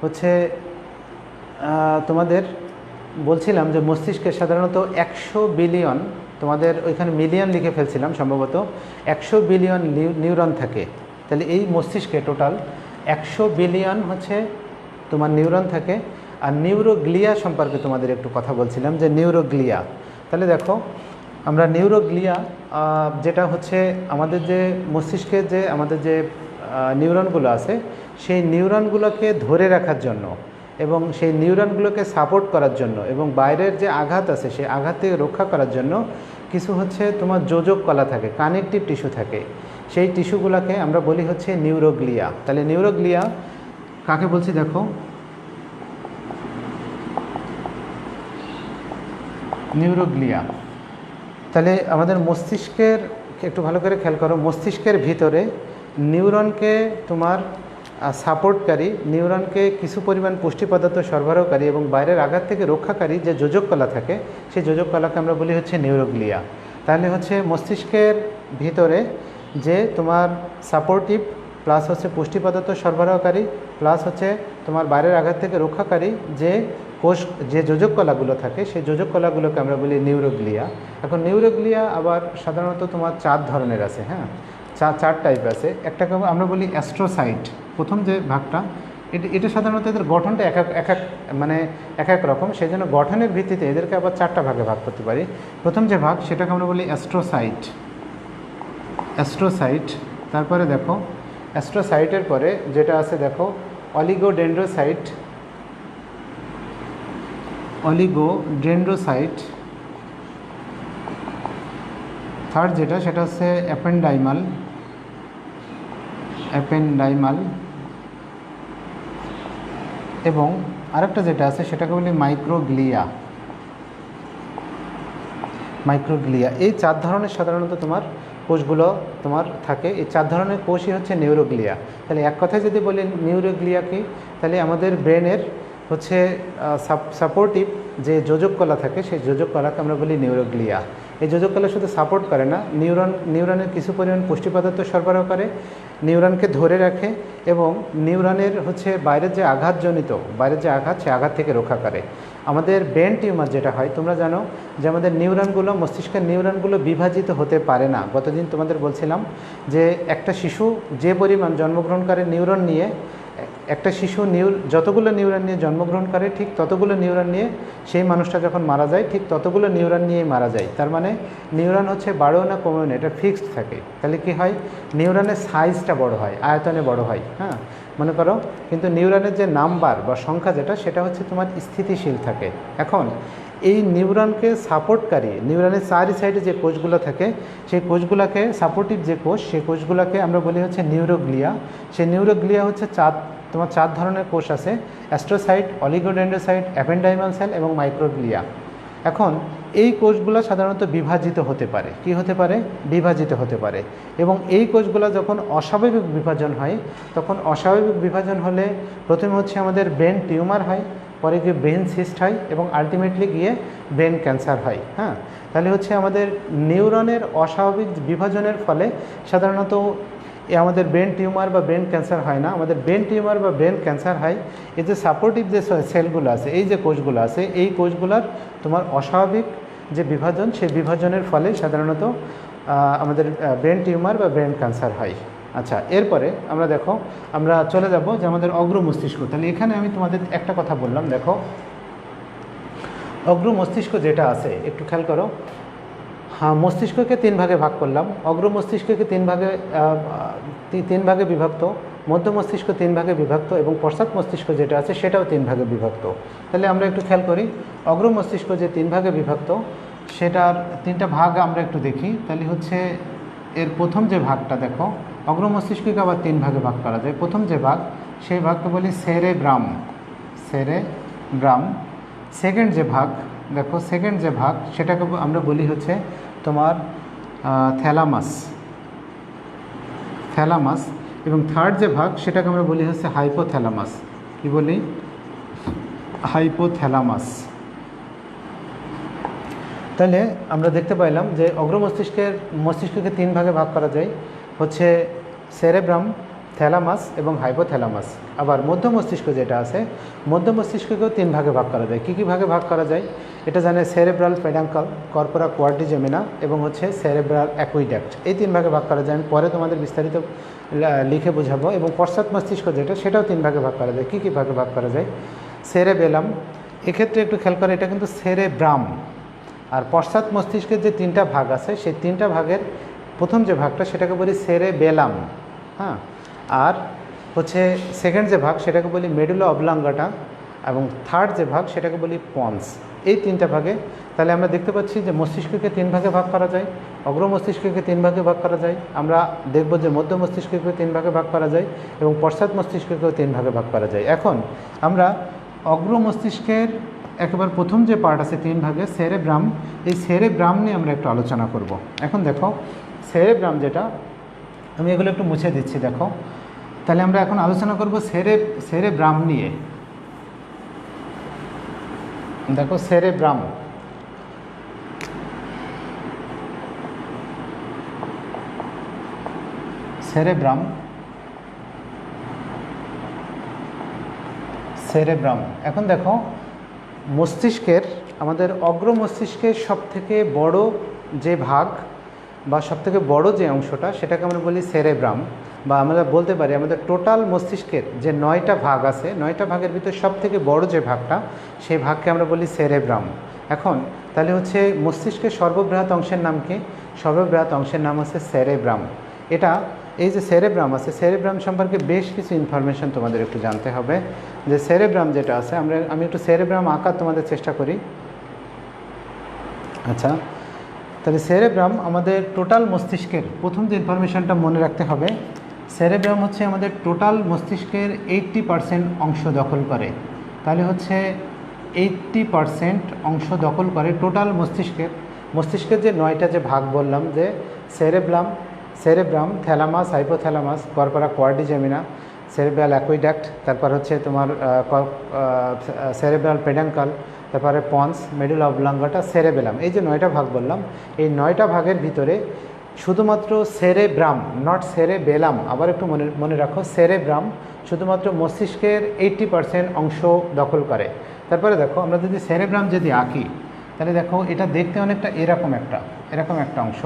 হচ্ছে তোমাদের বলছিলাম যে মস্তিষ্কে সাধারণত 100 বিলিয়ন, তোমাদের ওইখানে মিলিয়ন লিখে ফেলছিলাম সম্ভবত, 100 বিলিয়ন নিউরন থাকে। তাহলে এই মস্তিষ্কে টোটাল 100 বিলিয়ন হচ্ছে তোমার নিউরন থাকে। আর নিউরোগ্লিয়া সম্পর্কে তোমাদের একটু কথা বলছিলাম, যে নিউরোগ্লিয়া, তাহলে দেখো আমরা নিউরোগ্লিয়া যেটা হচ্ছে আমাদের যে মস্তিষ্কের যে আমাদের যে নিউরনগুলো আছে, সেই নিউরনগুলোকে ধরে রাখার জন্য এবং সেই নিউরনগুলোকে সাপোর্ট করার জন্য এবং বাইরের যে আঘাত আছে সেই আঘাত থেকে রক্ষা করার জন্য কিছু হচ্ছে তোমার যোজক কলা থাকে, কানেকটিভ টিস্যু থাকে, সেই টিস্যুগুলোকে আমরা বলি হচ্ছে নিউরোগ্লিয়া। তাহলে নিউরোগ্লিয়া কাকে বলছি দেখো, নিউরোগ্লিয়া। তাহলে আমাদের মস্তিষ্কের, একটু ভালো করে খেয়াল করো, মস্তিষ্কের ভিতরে নিউরনকে তোমার সাপোর্টকারী, নিউরনকে কিছু পরিমাণ পুষ্টি পদার্থ সরবরাহকারী এবং বাইরের আঘাত থেকে রক্ষাকারী যে যোজক কলা থাকে, সেই যোজক কলাকে আমরা বলি হচ্ছে নিউরোগ্লিয়া। তাহলে হচ্ছে মস্তিষ্কের ভিতরে যে তোমার সাপোর্টিভ প্লাস হচ্ছে পুষ্টি পদার্থ সরবরাহকারী প্লাস হচ্ছে তোমার বাইরের আঘাত থেকে রক্ষাকারী যে কোষ, যে যোজক কলাগুলো থাকে, সেই যোজক কলাগুলোকে আমরা বলি নিউরোগ্লিয়া। এখন নিউরোগ্লিয়া আবার সাধারণত তোমার 4 ধরনের আছে, হ্যাঁ, 4 টাইপ আছে। একটাকে আমরা বলি অ্যাস্ট্রোসাইট, প্রথম যে ভাগটা, এটা সাধারণত এদের গঠনটা এক এক রকম, সেই জন্য গঠনের ভিত্তিতে এদেরকে আবার 4টা ভাগে ভাগ করতে পারি। প্রথম যে ভাগ সেটাকে আমরা বলি অ্যাস্ট্রোসাইট। তারপরে দেখো অ্যাস্ট্রোসাইটের পরে যেটা আছে দেখো অলিগোডেন্ড্রোসাইট, থার্ড যেটা সেটা হচ্ছে অ্যাপেন্ডাইমাল, এবং আরেকটা যেটা আছে সেটাকে বলি মাইক্রোগ্লিয়া। এই 4 ধরনের সাধারণত তোমার কোষগুলো তোমার থাকে, এই 4 ধরনের কোষই হচ্ছে নিউরোগ্লিয়া। তাহলে এক কথায় যদি বলি নিউরোগ্লিয়া কি, তাহলে আমাদের ব্রেনের হচ্ছে সাপোর্টিভ যে যোজক কলা থাকে, সেই যোজক কলাকে আমরা বলি নিউরোগ্লিয়া। এই যোজক কলা শুধু সাপোর্ট করে না, নিউরনের কিছু পরিমাণ পুষ্টি পদার্থ সরবরাহ করে, নিউরনকে ধরে রাখে এবং নিউরনের হচ্ছে বাইরের যে আঘাত সেই আঘাত থেকে রক্ষা করে। আমাদের ব্রেন টিউমার যেটা হয়, তোমরা জানো যে আমাদের নিউরনগুলো, মস্তিষ্কের নিউরনগুলো বিভাজিত হতে পারে না। গতদিন তোমাদের বলছিলাম যে একটা শিশু যে পরিমাণ জন্মগ্রহণকারী নিউরন নিয়ে, একটা শিশু যতগুলো নিউরন নিয়ে জন্মগ্রহণ করে, ঠিক ততগুলো নিউরন নিয়ে সেই মানুষটা যখন মারা যায়, ঠিক ততগুলো নিউরন নিয়েই মারা যায়। তার মানে নিউরন হচ্ছে বাড়েও না কমেও না, এটা ফিক্সড থাকে। তাহলে কি হয়, নিউরনের সাইজটা বড় হয়, আয়তনে বড় হয়, হ্যাঁ, মনে করো। কিন্তু নিউরনের যে নাম্বার বা সংখ্যা যেটা, সেটা হচ্ছে তোমার স্থিতিশীল থাকে। এখন এই নিউরনকে সাপোর্টকারী, নিউরনের চারি সাইডে যে কোষগুলো থাকে সেই কোষগুলোকে সাপোর্টিভ যে কোষ, সেই কোষগুলোকে আমরা বলি হচ্ছে নিউরোগ্লিয়া। সেই নিউরোগ্লিয়া হচ্ছে তোমার 4 ধরনের কোষ আছে: অ্যাস্ট্রোসাইট, অলিগোডেন্ড্রোসাইট, অ্যাপেন্ডাইমাল সেল এবং মাইক্রোগ্লিয়া। এখন এই কোষগুলো সাধারণত বিভাজিত হতে পারে। কি হতে পারে? বিভাজিত হতে পারে। এবং এই কোষগুলো যখন অস্বাভাবিক বিভাজন হয়, তখন অস্বাভাবিক বিভাজন হলে প্রথমে হচ্ছে আমাদের ব্রেন টিউমার হয়, পরে গিয়ে ব্রেন সিস্ট হয় এবং আলটিমেটলি গিয়ে ব্রেন ক্যান্সার হয়। হ্যাঁ, তাহলে হচ্ছে আমাদের নিউরনের অস্বাভাবিক বিভাজনের ফলে সাধারণত আমাদের ব্রেন টিউমার বা ব্রেন ক্যান্সার হয় না। আমাদের ব্রেন টিউমার বা ব্রেন ক্যান্সার হয় এই যে সাপোর্টিভ যে সেলগুলো আছে, এই যে কোষগুলো আছে, এই কোষগুলোর তোমার অস্বাভাবিক যে বিভাজন, সেই বিভাজনের ফলে সাধারণত আমাদের ব্রেন টিউমার বা ব্রেন ক্যান্সার হয়। আচ্ছা, এরপরে আমরা দেখো, আমরা চলে যাব যে আমাদের অগ্র মস্তিষ্ক। তাহলে এখানে আমি তোমাদের একটা কথা বললাম, দেখো অগ্র মস্তিষ্ক যেটা আছে একটু খেয়াল করো। হ্যাঁ, মস্তিষ্ককে 3 ভাগে ভাগ করলাম। অগ্র মস্তিষ্ককে 3 ভাগে বিভক্ত, মধ্য মস্তিষ্ক 3 ভাগে বিভক্ত এবং পশ্চাৎ মস্তিষ্ক যেটা আছে সেটাও 3 ভাগে বিভক্ত। তাহলে আমরা একটু খেয়াল করি, অগ্র মস্তিষ্ক যে 3 ভাগে বিভক্ত সেটার 3টা ভাগ আমরা একটু দেখি। তাহলে হচ্ছে এর প্রথম যে ভাগটা দেখো, অগ্র মস্তিষ্ককে আবার 3 ভাগে ভাগ করা যায়। প্রথম যে ভাগ, সেই ভাগকে বলি সেরেব্রাম। সেকেন্ড যে ভাগ দেখো, সেকেন্ড যে ভাগ সেটাকে আমরা বলি হচ্ছে তোমার থ্যালামাস। এবং থার্ড যে ভাগ সেটাকে আমরা বলি হচ্ছে হাইপোথ্যালামাস। কি বলি? হাইপোথ্যালামাস। তাহলে আমরা দেখতে পাইলাম যে অগ্র মস্তিষ্ককে 3 ভাগে ভাগ করা যায়, হচ্ছে সেরেব্রাম, থ্যালামাস এবং হাইপোথ্যালামাস। আবার মধ্য মস্তিষ্ক যেটা আছে, মধ্য মস্তিষ্ককেও 3 ভাগে ভাগ করা যায়। কী কী ভাগে ভাগ করা যায় এটা জানে? সেরেব্রাল পেডাঙ্কাল, কর্পোরা কোয়াড্রিজেমিনা এবং হচ্ছে সেরেব্রাল অ্যাকুইডাক্ট। এই 3 ভাগে ভাগ করা যায়। আমি পরে তোমাদের বিস্তারিত লিখে বোঝাবো। এবং পশ্চাৎ মস্তিষ্ক যেটা, সেটাও 3 ভাগে ভাগ করা যায়। কী কী ভাগে ভাগ করা যায়? সেরেবেলাম, এক্ষেত্রে একটু খেয়াল করে, এটা কিন্তু সেরেব্রাম। আর পশ্চাৎ মস্তিষ্কের যে 3টা ভাগ আছে, সেই 3টা ভাগের প্রথম যে ভাগটা সেটাকে বলি সেরেবেলাম। হ্যাঁ, আর হচ্ছে সেকেন্ড যে ভাগ সেটাকে বলি মেডুলা অবলাঙ্গাটা, এবং থার্ড যে ভাগ সেটাকে বলি পন্স। এই 3টা ভাগে তাহলে আমরা দেখতে পাচ্ছি যে মস্তিষ্ককে 3 ভাগে ভাগ করা যায়, অগ্র মস্তিষ্ককে 3 ভাগে ভাগ করা যায়। আমরা দেখব যে মধ্য মস্তিষ্ককে 3 ভাগে ভাগ করা যায় এবং পশ্চাৎ মস্তিষ্ককেও 3 ভাগে ভাগ করা যায়। এখন আমরা অগ্র মস্তিষ্কের একেবারে প্রথম যে পার্ট আছে 3 ভাগে, সেরেব্রাম, এই সেরেব্রাম নিয়ে আমরা একটু আলোচনা করব। এখন দেখো সেরেব্রাম যেটা, আমি এগুলো একটু মুছে দিচ্ছি দেখো। তাহলে আমরা এখন আলোচনা করব সেরেব্রাম নিয়ে। দেখো সেরেব্রাম, এখন দেখো মস্তিষ্কের, আমাদের অগ্র মস্তিষ্কের সবথেকে বড় যে ভাগ বা সবথেকে বড় যে অংশটা সেটাকে আমরা বলি সেরেব্রাম। বা আমরা বলতে পারি আমাদের টোটাল মস্তিষ্কের যে 9টা ভাগ আছে, 9টা ভাগের ভিতরে সবথেকে বড় যে ভাগটা, সেই ভাগকে আমরা বলি সেরেব্রাম। এখন তাহলে হচ্ছে মস্তিষ্কের সর্ববৃহৎ অংশের নাম কি? সর্ববৃহৎ অংশের নাম হচ্ছে সেরেব্রাম। এটা, এই যে সেরেব্রাম আছে, সেরেব্রাম সম্পর্কে বেশ কিছু ইনফরমেশন তোমাদের একটু জানতে হবে। যে সেরেব্রাম যেটা আছে, আমি একটু সেরেব্রাম আঁকার তোমাদের চেষ্টা করি। আচ্ছা, তাহলে সেরেব্রাম আমাদের টোটাল মস্তিষ্কের প্রথম যে ইনফরমেশনটা মনে রাখতে হবে, সেরেব্রাম হচ্ছে আমাদের টোটাল মস্তিষ্কের 80% অংশ দখল করে। তাহলে হচ্ছে 80% অংশ দখল করে টোটাল মস্তিষ্কের যে 9টা যে ভাগ বললাম, যে cerebrum, thalamus, hypothalamus, corpora quadrigemina, cerebral aqueduct, তারপর হচ্ছে তোমার সেরেব্রাল পেডাঙ্কাল, তারপরে পন্স, মেডুলা অবলাঙ্গাটা, সেরেবেলাম। এই যে 9টা ভাগ বললাম, এই 9টা ভাগের ভিতরে শুধুমাত্র সেরেব্রাম, নট সেরেবেলাম, আবার একটু মনে রাখো, সেরেব্রাম শুধুমাত্র মস্তিষ্কের 80% অংশ দখল করে। তারপরে দেখো আমরা যদি সেরেব্রাম যদি আঁকি, তাহলে দেখো এটা দেখতে অনেকটা এরকম একটা অংশ,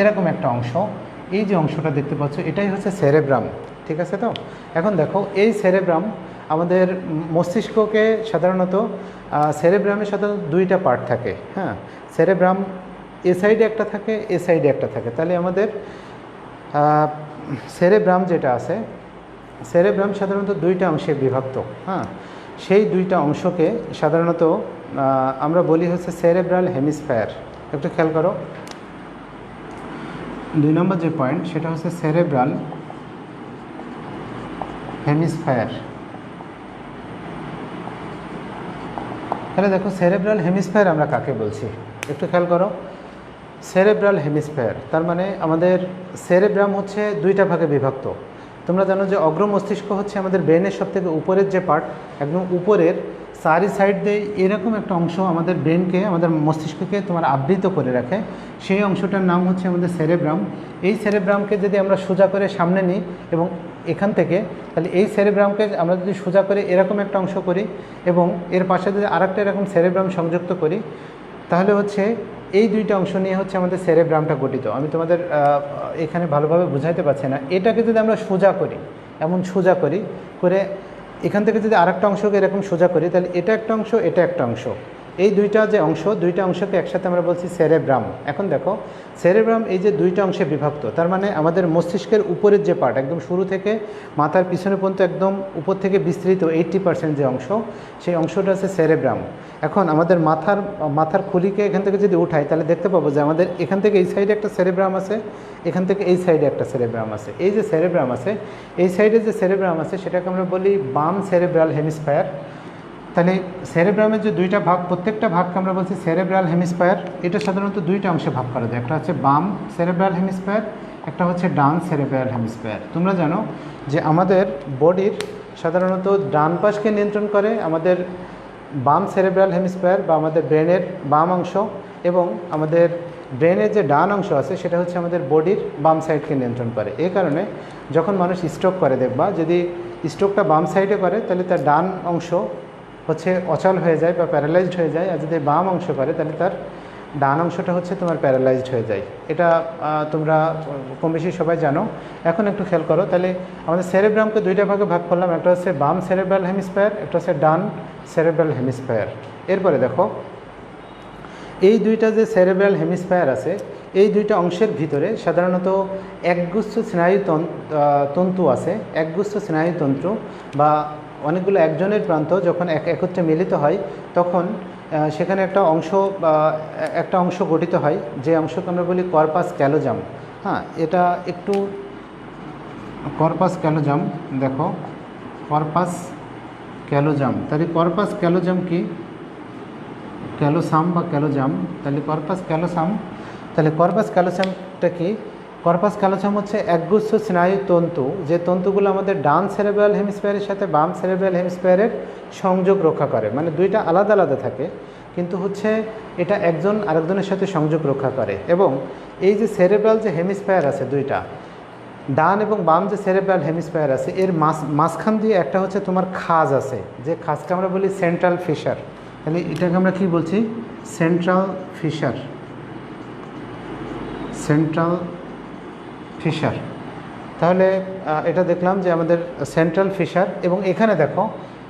এরকম একটা অংশ। এই যে অংশটা দেখতে পাচ্ছ, এটাই হচ্ছে সেরেব্রাম। ঠিক আছে? তো এখন দেখো এই সেরেব্রাম আমাদের মস্তিষ্ককে সাধারণত, সেরেব্রামের সাধারণত 2টা পার্ট থাকে। হ্যাঁ, সেরেব্রাম এ সাইডে একটা থাকে, এ সাইডে একটা থাকে। তাহলে আমাদের সেরেব্রাম যেটা আছে, সেরেব্রাম সাধারণত 2টা অংশে বিভক্ত। হ্যাঁ, সেই দুইটা অংশকে সাধারণত আমরা বলি হচ্ছে সেরেব্রাল হেমিস্ফেয়ার। একটু খেয়াল করো, 2 নম্বর যে পয়েন্ট সেটা হচ্ছে সেরেব্রাল হেমিস্ফেয়ার। তাহলে দেখো সেরেব্রাল হেমিস্ফেয়ার আমরা কাকে বলছি একটু খেয়াল করো। সেরেব্রাল হেমিস্ফেয়ার তার মানে আমাদের সেরেব্রাম হচ্ছে দুইটা ভাগে বিভক্ত। তোমরা জানো যে অগ্র মস্তিষ্ক হচ্ছে আমাদের ব্রেনের সবথেকে উপরের যে পার্ট, একদম উপরের চারি সাইড দিয়ে এরকম একটা অংশ আমাদের ব্রেনকে, আমাদের মস্তিষ্ককে তোমার আবৃত করে রাখে। সেই অংশটার নাম হচ্ছে আমাদের সেরেব্রাম। এই সেরেব্রামকে যদি আমরা সোজা করে সামনে নিই এবং এখান থেকে, তাহলে এই সেরেব্রামকে আমরা যদি সোজা করে এরকম একটা অংশ করি এবং এর পাশে যদি আরেকটা এরকম সেরেব্রাম সংযুক্ত করি, তাহলে হচ্ছে এই দুইটা অংশ নিয়ে হচ্ছে আমাদের সেরেব্রামটা গঠিত। আমি তোমাদের এখানে ভালোভাবে বুঝাইতে পারছি না। এটাকে যদি আমরা সোজা করি, এমন সোজা করি করে এখান থেকে যদি আরেকটা অংশকে এরকম সোজা করি, তাহলে এটা একটা অংশ, এটা একটা অংশ। এই দুইটা যে অংশ, দুইটা অংশকে একসাথে আমরা বলছি সেরেব্রাম। এখন দেখো সেরেব্রাম এই যে দুইটা অংশে বিভক্ত, তার মানে আমাদের মস্তিষ্কের উপরের যে পার্ট, একদম শুরু থেকে মাথার পিছনে পর্যন্ত একদম উপর থেকে বিস্তৃত 80% যে অংশ, সেই অংশটা হচ্ছে সেরেব্রাম। এখন আমাদের মাথার খুলিকে এখান থেকে যদি উঠাই, তাহলে দেখতে পাবো যে আমাদের এখান থেকে এই সাইডে একটা সেরেব্রাম আছে, এখান থেকে এই সাইডে একটা সেরেব্রাম আছে। এই যে সেরেব্রাম আছে, এই সাইডে যে সেরেব্রাম আছে সেটাকে আমরা বলি বাম সেরেব্রাল হেমিস্ফেয়ার। তাহলে সেরেব্রামের যে দুইটা ভাগ, প্রত্যেকটা ভাগকে আমরা বলছি সেরেব্রাল হেমিস্ফেয়ার। এটা সাধারণত দুইটা অংশে ভাগ করা যায়, একটা হচ্ছে বাম সেরেব্রাল হেমিস্ফেয়ার, একটা হচ্ছে ডান সেরেব্রাল হেমিস্ফেয়ার। তোমরা জানো যে আমাদের বডির সাধারণত ডান পাশকে নিয়ন্ত্রণ করে আমাদের বাম সেরেব্রাল হেমিস্ফেয়ার বা আমাদের ব্রেনের বাম অংশ, এবং আমাদের ব্রেনের যে ডান অংশ আছে সেটা হচ্ছে আমাদের বডির বাম সাইডকে নিয়ন্ত্রণ করে। এই কারণে যখন মানুষ স্ট্রোক করে, দেখবা যদি স্ট্রোকটা বাম সাইডে করে তাহলে তার ডান অংশ হচ্ছে অচল হয়ে যায় বা প্যারালাইজড হয়ে যায়, আর যদি বাম অংশ করে তাহলে তার ডান অংশটা হচ্ছে তোমার প্যারালাইজড হয়ে যায়। এটা তোমরা কম বেশি সবাই জানো। এখন একটু খেয়াল করো, তাহলে আমাদের সেরেব্রামকে দুইটা ভাগে ভাগ করলাম, একটা হচ্ছে বাম সেরেব্রাল হেমিস্ফেয়ার, একটা হচ্ছে ডান সেরেব্রাল হেমিস্ফেয়ার। এরপরে দেখো এই দুইটা যে সেরেব্রাল হেমিস্ফেয়ার আছে, এই দুইটা অংশের ভিতরে সাধারণত একগুচ্ছ স্নায়ু তন্তু আছে। একগুচ্ছ স্নায়ুতন্ত্র বা অনেকগুলো একজনের প্রান্ত যখন একত্রে মিলিত হয়, তখন সেখানে একটা অংশ গঠিত হয়, যে অংশকে আমরা বলি কর্পাস ক্যালোজাম। হ্যাঁ, এটা একটু কর্পাস ক্যালোজাম, দেখো কর্পাস ক্যালোজাম। তাহলে কর্পাস ক্যালোজাম কি? ক্যালোসাম বা ক্যালোজাম। তাহলে কর্পাস ক্যালোসাম, তাহলে কর্পাস ক্যালোসামটা কি? কর্পাস ক্যালোসাম হচ্ছে একগুচ্ছ স্নায়ু তন্তু, যে তন্তুগুলো আমাদের ডান সেরেব্রাল হেমিস্ফেয়ারের সাথে বাম সেরেব্রাল হেমিস্ফেয়ারের সংযোগ রক্ষা করে। মানে দুইটা আলাদা আলাদা থাকে, কিন্তু হচ্ছে এটা একজন আরেকজনের সাথে সংযোগ রক্ষা করে। এবং এই যে সেরেব্রাল যে হেমিস্ফেয়ার আছে দুইটা, ডান এবং বাম যে সেরেব্রাল হেমিস্ফেয়ার আছে, এর মাঝখান দিয়ে একটা হচ্ছে তোমার খাজ আছে, যে খাজকে আমরা বলি সেন্ট্রাল ফিশার। তাহলে এটাকে আমরা কি বলছি? Central fissure, central fissure. তাহলে এটা দেখলাম যে আমাদের সেন্ট্রাল ফিশার। এবং এখানে দেখো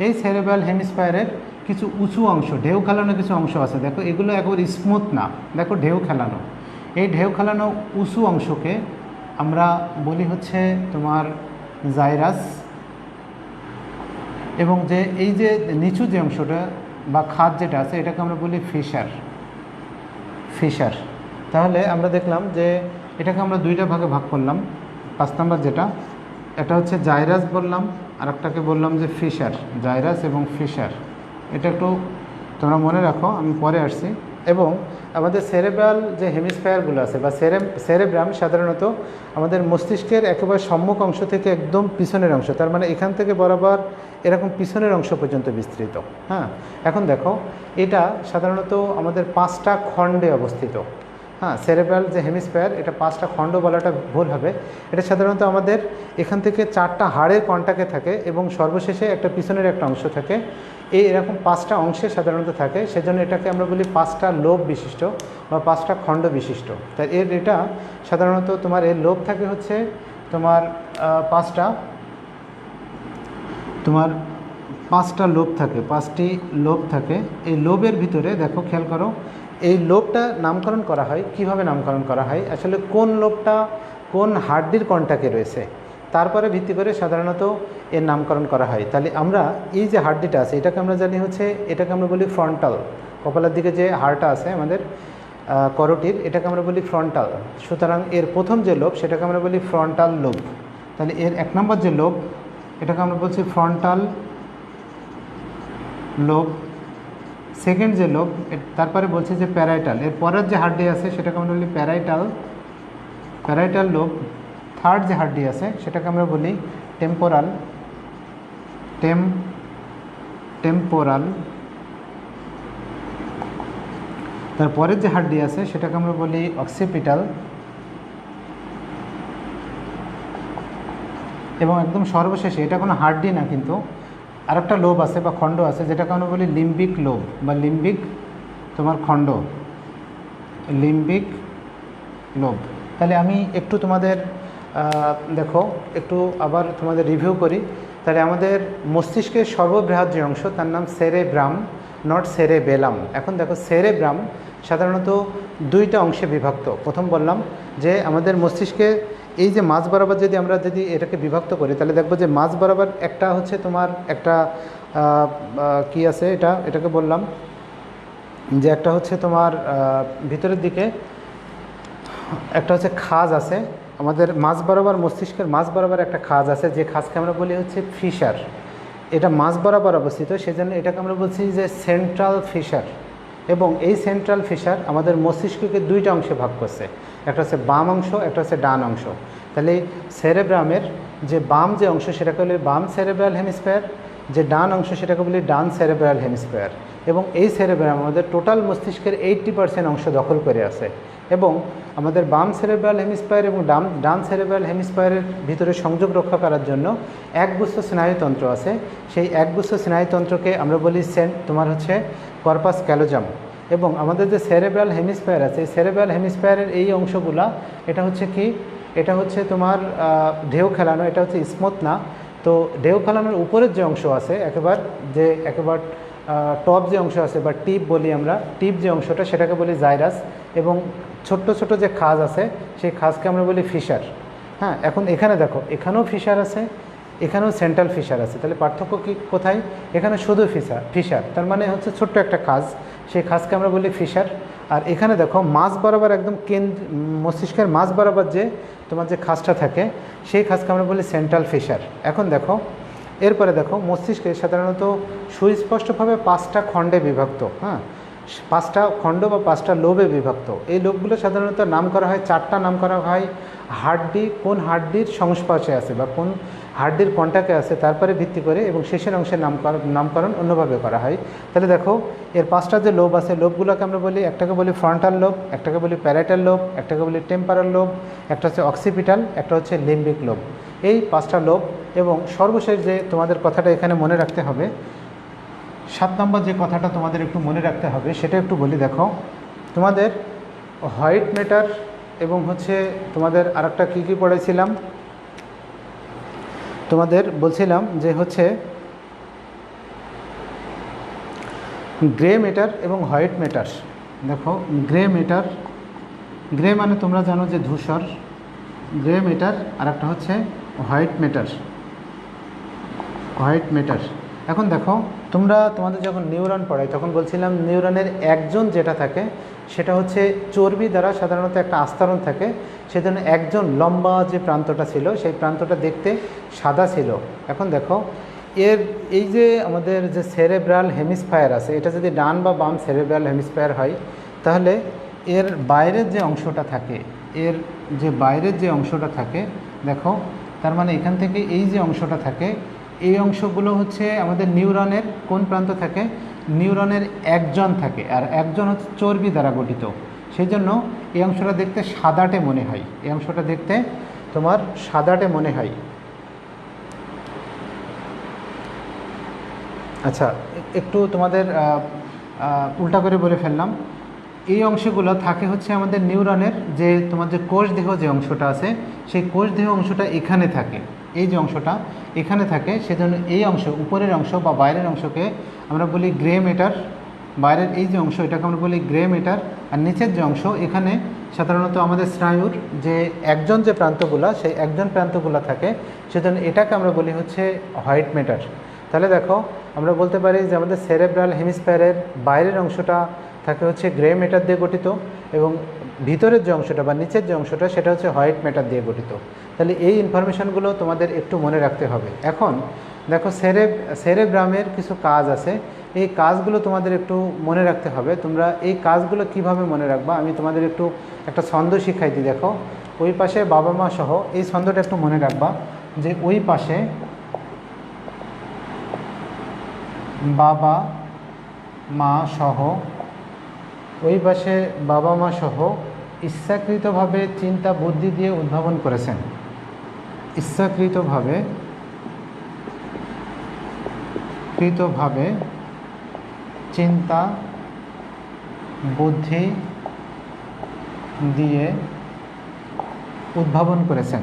এই সেরেব্রাল হেমিস্ফেয়ারের কিছু উঁচু অংশ, ঢেউ খেলানো কিছু অংশ আছে। দেখো এগুলো একবার স্মুথ না, দেখো ঢেউ খেলানো। এই ঢেউ খেলানো উঁচু অংশকে আমরা বলি হচ্ছে তোমার জাইরাস। এবং যে এই যে নিচু যে অংশটা বা খাদ যেটা আছে, এটাকে আমরা বলি ফিশার, ফিশার। তাহলে আমরা দেখলাম যে এটাকে আমরা দুইটা ভাগে ভাগ করলাম। 5 নম্বর যেটা, এটা হচ্ছে জাইরাস বললাম, আর একটাকে বললাম যে ফিশার, জাইরাস এবং ফিশার। এটা একটু তোমরা মনে রাখো, আমি পরে আসছি। এবং আমাদের সেরেব্রাল যে হেমিস্ফেয়ারগুলো আছে বা সেরেব্রাম সাধারণত আমাদের মস্তিষ্কের একেবারে সম্মুখ অংশ থেকে একদম পিছনের অংশ, তার মানে এখান থেকে বরাবর এরকম পিছনের অংশ পর্যন্ত বিস্তৃত। হ্যাঁ, এখন দেখো এটা সাধারণত আমাদের 5টা খণ্ডে অবস্থিত। হ্যাঁ, সেরেব্রাল যে হেমিস্ফেয়ার, এটা 5টা খণ্ড বলাটা ভুল হবে। এটা সাধারণত আমাদের এখান থেকে 4টা হাড়ের কন্টাকে থাকে এবং সর্বশেষে একটা পিছনের একটা অংশ থাকে। এরকম 5টা অংশে সাধারণত থাকে, সেজন্য এটাকে আমরা বলি 5টা লোব বিশিষ্ট বা 5টা খণ্ড বিশিষ্ট। তাই এটা সাধারণত তোমার এর লোব থাকে হচ্ছে তোমার 5টা লোব থাকে, 5টি লোব থাকে। এই লোবের ভিতরে দেখো খেয়াল করো, এই লোবটা নামকরণ করা হয়। কিভাবে নামকরণ করা হয়? আসলে কোন লোবটা কোন হাড্ডির কন্টাকে রয়েছে তারপরে ভিত্তি করে সাধারণত এর নামকরণ করা হয়। তাহলে আমরা এই যে হাড্ডিটা আছে এটাকে আমরা জানি হচ্ছে, এটাকে আমরা বলি ফ্রন্টাল। কপালের দিকে যে হাড়টা আছে আমাদের করোটির, এটাকে আমরা বলি ফ্রন্টাল। সুতরাং এর প্রথম যে লোব সেটাকে আমরা বলি ফ্রন্টাল লোব। তাহলে এর 1 নম্বর যে লোব এটাকে আমরা বলছি ফ্রন্টাল লোব। সেকেন্ড যে লোব, তারপরে বলছে যে প্যারাইটাল, এর পরের যে হাড্ডি আছে সেটাকে আমরা বলি প্যারাইটাল লোব। থার্ড যে হাড্ডি আছে সেটাকে আমরা বলি টেম্পোরাল। তারপরের যে হাড্ডি আছে সেটাকে আমরা বলি অক্সিপিটাল। এবং একদম সর্বশেষে, এটা কোনো হাড্ডি না কিন্তু আরেকটা লোব আছে বা খণ্ড আছে যেটাকে আমরা বলি লিম্বিক লোব বা লিম্বিক তোমার খণ্ড, লিম্বিক লোব। তাহলে আমি একটু তোমাদের দেখো একটু আবার তোমাদের রিভিউ করি। তাহলে আমাদের মস্তিষ্কের সর্ববৃহৎ যে অংশ তার নাম সেরেব্রাম, নট সেরেবেলাম। এখন দেখো সেরেব্রাম সাধারণত 2টা অংশে বিভক্ত। প্রথম বললাম যে আমাদের মস্তিষ্কে এই যে মাঝ বরাবর আমরা যদি এটাকে বিভক্ত করি তাহলে দেখবো যে মাঝ বরাবর একটা হচ্ছে তোমার একটা কি আছে, এটাকে বললাম যে একটা হচ্ছে তোমার ভিতরের দিকে একটা হচ্ছে খাজ আছে। আমাদের মাঝ বরাবর, মস্তিষ্কের মাঝ বরাবর একটা খাজ আছে, যে খাজকে আমরা বলি হচ্ছে ফিশার। এটা মাঝ বরাবর অবস্থিত, সেজন্য এটাকে আমরা বলছি যে সেন্ট্রাল ফিশার। এবং এই সেন্ট্রাল ফিশার আমাদের মস্তিষ্ককে 2টা অংশে ভাগ করছে, একটা হচ্ছে বাম অংশ, একটা হচ্ছে ডান অংশ। তাহলে সেরেব্রামের যে বাম যে অংশ সেটাকে বলি বাম সেরেব্রাল হেমিস্ফিয়ার, যে ডান অংশ সেটাকে বলি ডান সেরেব্রাল হেমিস্ফিয়ার। এবং এই সেরেব্রাম আমাদের টোটাল মস্তিষ্কের 80% অংশ দখল করে আছে। এবং আমাদের বাম সেরেব্রাল হেমিস্ফিয়ার এবং ডান সেরেব্রাল হেমিস্ফিয়ারের ভিতরে সংযোগ রক্ষা করার জন্য একগুচ্ছ স্নায়ুতন্ত্র আছে। সেই একগুচ্ছ স্নায়ুতন্ত্রকে আমরা বলি তোমার হচ্ছে কর্পাস ক্যালোজাম। এবং আমাদের যে সেরেব্রাল হেমিস্ফিয়ার আছে, এই সেরেব্রাল হেমিস্ফিয়ারের এই অংশগুলা, এটা হচ্ছে কি, এটা হচ্ছে তোমার ঢেউ খেলানো, এটা হচ্ছে স্মুথ না। তো ঢেউ খেলানোর উপরের যে অংশ আছে একেবারে টপ যে অংশ আছে বা টিপ বলি আমরা, টিপ যে অংশটা সেটাকে বলি জাইরাস। এবং ছোট্ট ছোট যে খাজ আছে সেই খাজকে আমরা বলি ফিশার। হ্যাঁ, এখন এখানে দেখো, এখানেও ফিশার আছে, এখানেও সেন্ট্রাল ফিশার আছে। তাহলে পার্থক্য কি কোথায়? এখানে শুধু ফিশার, তার মানে হচ্ছে ছোট্ট একটা খাজ, সেই খাজকে আমরা বলি ফিশার। আর এখানে দেখো মাঝ বরাবর একদম মস্তিষ্কের মাঝ বরাবর যে তোমার যে খাজটা থাকে সেই খাজকে আমরা বলি সেন্ট্রাল ফিশার। এখন দেখো এরপরে দেখো মস্তিষ্কে সাধারণত সুস্পষ্টভাবে 5টা খণ্ডে বিভক্ত। হ্যাঁ, 5টা খণ্ড বা 5টা লোবে বিভক্ত। এই লোবগুলো সাধারণত নাম করা হয়, 4টা নাম করা হয় হাড্ডি, কোন হাড্ডির সংস্পর্শে আছে বা কোন হাড্ডির কন্টাক্টে আছে তারপরে ভিত্তি করে, এবং শেষের অংশের নামকরণ অন্যভাবে করা হয়। তাহলে দেখো এর 5টা যে লোব আছে, লোবগুলোকে আমরা বলি, একটাকে বলি ফ্রন্টাল লোব, একটাকে বলি প্যারাইটাল লোব, একটাকে বলি টেম্পোরাল লোব, একটা হচ্ছে অক্সিপিটাল, একটা হচ্ছে লিম্বিক লোব। এই 5টা লোব। এবং সর্বশেষ যে তোমাদের কথাটা এখানে মনে রাখতে হবে, 7 নম্বর যে কথাটা তোমাদের একটু মনে রাখতে হবে সেটা একটু বলি। দেখো তোমাদের হোয়াইট ম্যাটার এবং হচ্ছে তোমাদের আরেকটা কী পড়েছিলাম, তোমাদের বলছিলাম যে হচ্ছে গ্রে ম্যাটার এবং হোয়াইট ম্যাটার। দেখো গ্রে মানে তোমরা জানো যে ধূসর, গ্রে ম্যাটার, আর একটা হচ্ছে হোয়াইট ম্যাটার। এখন দেখো তোমাদের যখন নিউরন পড়াই তখন বলছিলাম নিউরনের একজন যেটা থাকে সেটা হচ্ছে চর্বি দ্বারা সাধারণত একটা আস্তরণ থাকে, সেজন্য একজন লম্বা যে প্রান্তটা ছিল সেই প্রান্তটা দেখতে সাদা ছিল। এখন দেখো এই যে আমাদের যে সেরেব্রাল হেমিস্ফিয়ার আছে, এটা যদি ডান বা বাম সেরেব্রাল হেমিস্ফিয়ার হয় তাহলে এর বাইরের যে অংশটা থাকে, দেখো তার মানে এখান থেকে এই যে অংশটা থাকে, এই অংশগুলো হচ্ছে আমাদের নিউরনের কোন প্রান্ত থাকে, নিউরনের একজন থাকে, আর একজন হচ্ছে চর্বি দ্বারা গঠিত। সেই জন্য এই অংশটা দেখতে সাদাটে মনে হয়, এই অংশটা দেখতে তোমার সাদাটে মনে হয়। আচ্ছা, একটু তোমাদের উল্টা করে বলে ফেললাম। এই অংশগুলো থাকে হচ্ছে আমাদের নিউরনের যে তোমার যে কোষ দেহ যে অংশটা আছে, সেই কোষ দেহ অংশটা এখানে থাকে, এই যে অংশটা এখানে থাকে, সেজন্য এই অংশ, উপরের অংশ বা বাইরের অংশকে আমরা বলি গ্রে ম্যাটার, বাইরের এই যে অংশ এটাকে আমরা বলি গ্রে ম্যাটার, আর নিচের যে অংশ এখানে সাধারণত আমাদের স্নায়ুর যে একজন যে প্রান্তগুলা সেই একজন প্রান্তগুলা থাকে, সেজন্য এটাকে আমরা বলি হচ্ছে হোয়াইট ম্যাটার। তাহলে দেখো আমরা বলতে পারি যে আমাদের সেরেব্রাল হেমিস্ফিয়ারের বাইরের অংশটা থাকে হচ্ছে গ্রে ম্যাটার দিয়ে গঠিত, এবং ভিতরের যে অংশটা বা নিচের যে অংশটা সেটা হচ্ছে হোয়াইট ম্যাটার দিয়ে গঠিত। তাহলে এই ইনফরমেশানগুলো তোমাদের একটু মনে রাখতে হবে। এখন দেখো সেরেব্রামের কিছু কাজ আছে, এই কাজগুলো তোমাদের একটু মনে রাখতে হবে। তোমরা এই কাজগুলো কিভাবে মনে রাখবা আমি তোমাদের একটু একটা ছন্দ শিখাই দিই। দেখো ওই পাশে বাবা মা সহ, এই ছন্দটা একটু মনে রাখবা যে ওই পাশে বাবা মা সহ, ওই পাশে বাবা মা সহ ইচ্ছাকৃতভাবে চিন্তা বুদ্ধি দিয়ে উদ্ভাবন করেছেন। ইচ্ছাকৃতভাবে চিন্তা বুদ্ধি দিয়ে উদ্ভাবন করেছেন।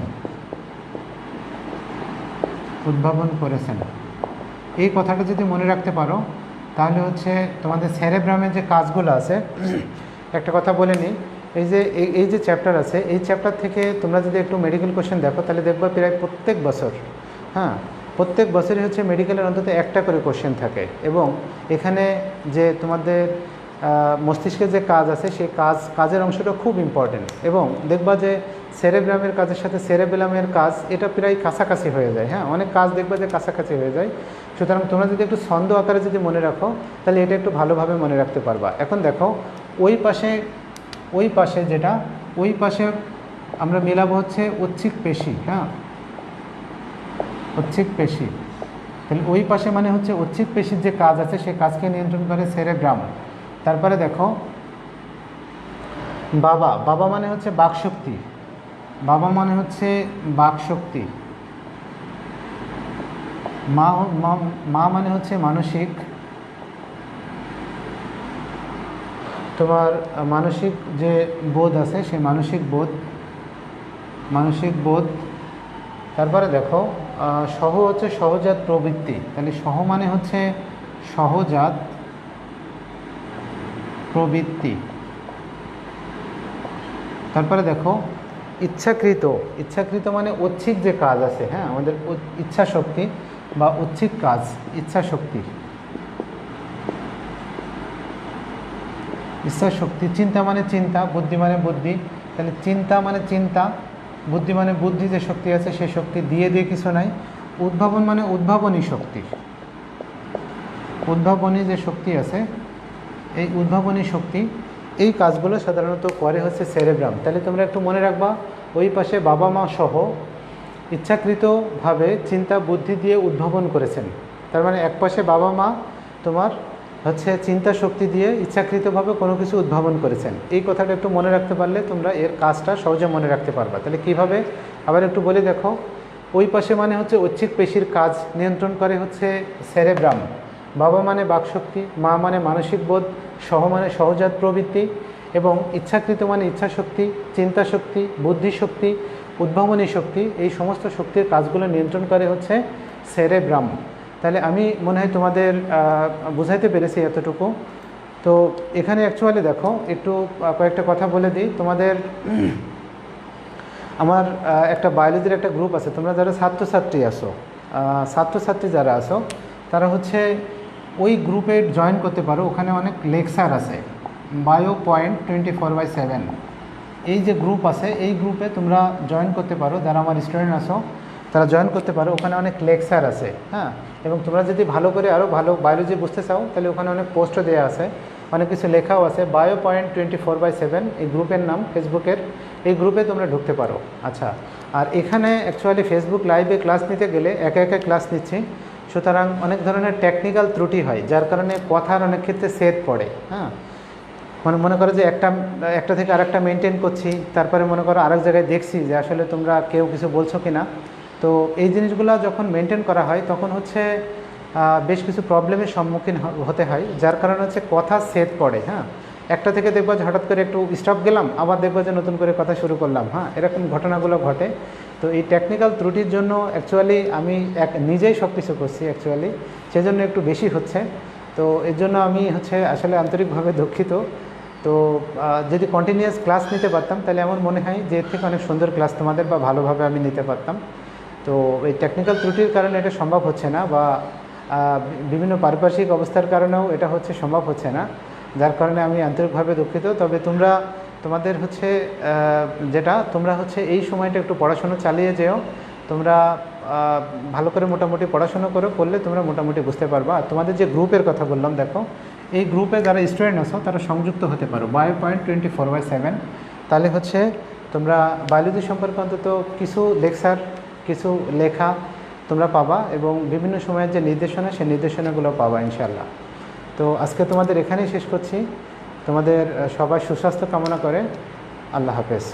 এই কথাটা যদি মনে রাখতে পারো তাহলে হচ্ছে তোমাদের সেরেব্রামের যে কাজগুলো আছে, একটা কথা বলে নিই, এই যে চ্যাপ্টার আছে, এই চ্যাপ্টার থেকে তোমরা যদি একটু মেডিকেল কোশ্চেন দেখো তাহলে দেখবা প্রায় প্রত্যেক বছর, প্রত্যেক বছরই হচ্ছে মেডিকেলের অন্তত একটা করে কোশ্চেন থাকে। এবং এখানে যে তোমাদের মস্তিষ্কের যে কাজ আছে সেই কাজের অংশটা খুব ইম্পর্টেন্ট, এবং দেখবা যে সেরেব্রামের কাজের সাথে সেরেবেলামের কাজ এটা প্রায় কাছাকাছি হয়ে যায়। অনেক কাজ দেখবা যে কাছাকাছি হয়ে যায়। সুতরাং তোমরা যদি একটু ছন্দ আকারে যদি মনে রাখো তাহলে এটা একটু ভালোভাবে মনে রাখতে পারবা। এখন দেখো ওই পাশে যেটা, ওই পাশে আমরা মেলাবো হচ্ছে ঐচ্ছিক পেশি। ঐচ্ছিক পেশি, তাহলে ওই পাশে মানে হচ্ছে ঐচ্ছিক পেশির যে কাজ আছে সেই কাজকে নিয়ন্ত্রণ করে সেরেব্রাম। তারপরে দেখো বাবা মানে হচ্ছে বাকশক্তি। মা মানে হচ্ছে মানসিক, তোমার মানসিক যে বোধ আছে সেই মানসিক বোধ। তারপরে দেখো সহ হচ্ছে সহজাত প্রবৃত্তি, তাহলে সহ মানে হচ্ছে সহজাত প্রবৃত্তি। তারপরে দেখো ইচ্ছাকৃত মানে ঐচ্ছিক যে কাজ আছে, আমাদের ইচ্ছা শক্তি বা ঐচ্ছিক কাজ, ইচ্ছা শক্তি। চিন্তা মানে চিন্তা, বুদ্ধি মানে বুদ্ধি, তাহলে চিন্তা মানে চিন্তা, বুদ্ধি মানে বুদ্ধি, যে শক্তি আছে সেই শক্তি দিয়ে কিছু নাই। উদ্ভাবন মানে উদ্ভাবনী শক্তি, উদ্ভাবনী যে শক্তি আছে এই উদ্ভাবনী শক্তি, এই কাজগুলো সাধারণত করে হচ্ছে সেরেব্রাম। তাহলে তোমরা একটু মনে রাখবা ওই পাশে বাবা মা সহ ইচ্ছাকৃতভাবে চিন্তা বুদ্ধি দিয়ে উদ্ভাবন করেছেন। তার মানে এক পাশে বাবা মা তোমার হচ্ছে চিন্তা শক্তি দিয়ে ইচ্ছাকৃতভাবে কোনো কিছু উদ্ভাবন করেছেন। এই কথাটা একটু মনে রাখতে পারলে তোমরা এর কাজটা সহজে মনে রাখতে পারবা। তাহলে কিভাবে আবার একটু বলে দেখো, ওই পাশে মানে হচ্ছে ঐচ্ছিক পেশির কাজ নিয়ন্ত্রণ করে হচ্ছে সেরেব্রাম, বাবা মানে বাকশক্তি, মা মানে মানসিক বোধ, সহ মানে সহজাত প্রবৃত্তি, এবং ইচ্ছাকৃত মানে ইচ্ছাশক্তি, চিন্তা শক্তি, বুদ্ধিশক্তি, উদ্ভাবনী শক্তি। এই সমস্ত শক্তির কাজগুলো নিয়ন্ত্রণ করে হচ্ছে সেরেব্রাম। তাহলে আমি মনে হয় তোমাদের বুঝাইতে পেরেছি এতটুকু। তো এখানে অ্যাকচুয়ালি দেখো একটু কয়েকটা কথা বলে দিই তোমাদের। আমার একটা বায়োলজির একটা গ্রুপ আছে, তোমরা যারা ছাত্রছাত্রী যারা আছো তারা হচ্ছে ওই গ্রুপে জয়েন করতে পারো। ওখানে অনেক লেকচার আছে, বায়ো পয়েন্ট 24/7 এই যে গ্রুপ আছে, এই গ্রুপে তোমরা জয়েন করতে পারো। যারা আমার স্টুডেন্ট আছো তারা জয়েন করতে পারো, ওখানে অনেক লেকচার আছে। এবং তোমরা যদি ভালো করে আরও ভালো বায়োলজি বুঝতে চাও তাহলে ওখানে অনেক পোস্টও দেওয়া আছে, অনেক কিছু লেখাও আছে। বায়ো পয়েন্ট 24/7 এই গ্রুপের নাম, ফেসবুকের। এই গ্রুপে তোমরা ঢুকতে পারো। আচ্ছা, আর এখানে অ্যাকচুয়ালি ফেসবুক লাইভে ক্লাস নিতে গেলে একে একে ক্লাস নিচ্ছি, সুতরাং অনেক ধরনের টেকনিক্যাল ত্রুটি হয়, যার কারণে কথার অনেক ক্ষেত্রে সেট পড়ে। মনে করো যে একটা থেকে আরেকটা মেনটেন করছি, তারপরে মনে করো আরেক জায়গায় দেখছি যে আসলে তোমরা কেউ কিছু বলছো কি না। তো এই জিনিসগুলো যখন মেনটেন করা হয় তখন হচ্ছে বেশ কিছু প্রবলেমের সম্মুখীন হতে হয়, যার কারণে হচ্ছে কথা সেট পড়ে। একটা থেকে দেখবা যে হঠাৎ করে একটু স্টপ গেলাম, আবার দেখবা যে নতুন করে কথা শুরু করলাম। এরকম ঘটনাগুলো ঘটে। তো এই টেকনিক্যাল ত্রুটির জন্য অ্যাকচুয়ালি আমি নিজেই সব কিছু করছি অ্যাকচুয়ালি, সেজন্য একটু বেশি হচ্ছে। তো এর জন্য আমি হচ্ছে আসলে আন্তরিকভাবে দুঃখিত। তো যদি কন্টিনিউয়াস ক্লাস নিতে পারতাম তাহলে আমার মনে হয় যে এর থেকে অনেক সুন্দর ক্লাস তোমাদের বা ভালোভাবে আমি নিতে পারতাম। তো এই টেকনিক্যাল ত্রুটির কারণে এটা সম্ভব হচ্ছে না, বা বিভিন্ন পারিপার্শ্বিক অবস্থার কারণেও এটা হচ্ছে সম্ভব হচ্ছে না, যার কারণে আমি আন্তরিকভাবে দুঃখিত। তবে তোমাদের হচ্ছে যেটা তোমরা হচ্ছে এই সময়টা একটু পড়াশুনো চালিয়ে যেও। তোমরা ভালো করে মোটামুটি পড়াশুনো করলে তোমরা মোটামুটি বুঝতে পারবা। আর তোমাদের যে গ্রুপের কথা বললাম, দেখো এই গ্রুপে যারা স্টুডেন্ট আছো তারা সংযুক্ত হতে পারো bio.24/7। তাহলে হচ্ছে তোমরা বায়োলজি সম্পর্কে অন্তত কিছু লেকচার, কিছু লেখা তোমরা পাবা, এবং বিভিন্ন সময়ের যে নির্দেশনা সেই নির্দেশনাগুলো পাবা ইনশাআল্লাহ। তো আজকে তোমাদের এখানেই শেষ করছি। তোমাদের সবার সুস্বাস্থ্য কামনা করে আল্লাহ হাফেজ।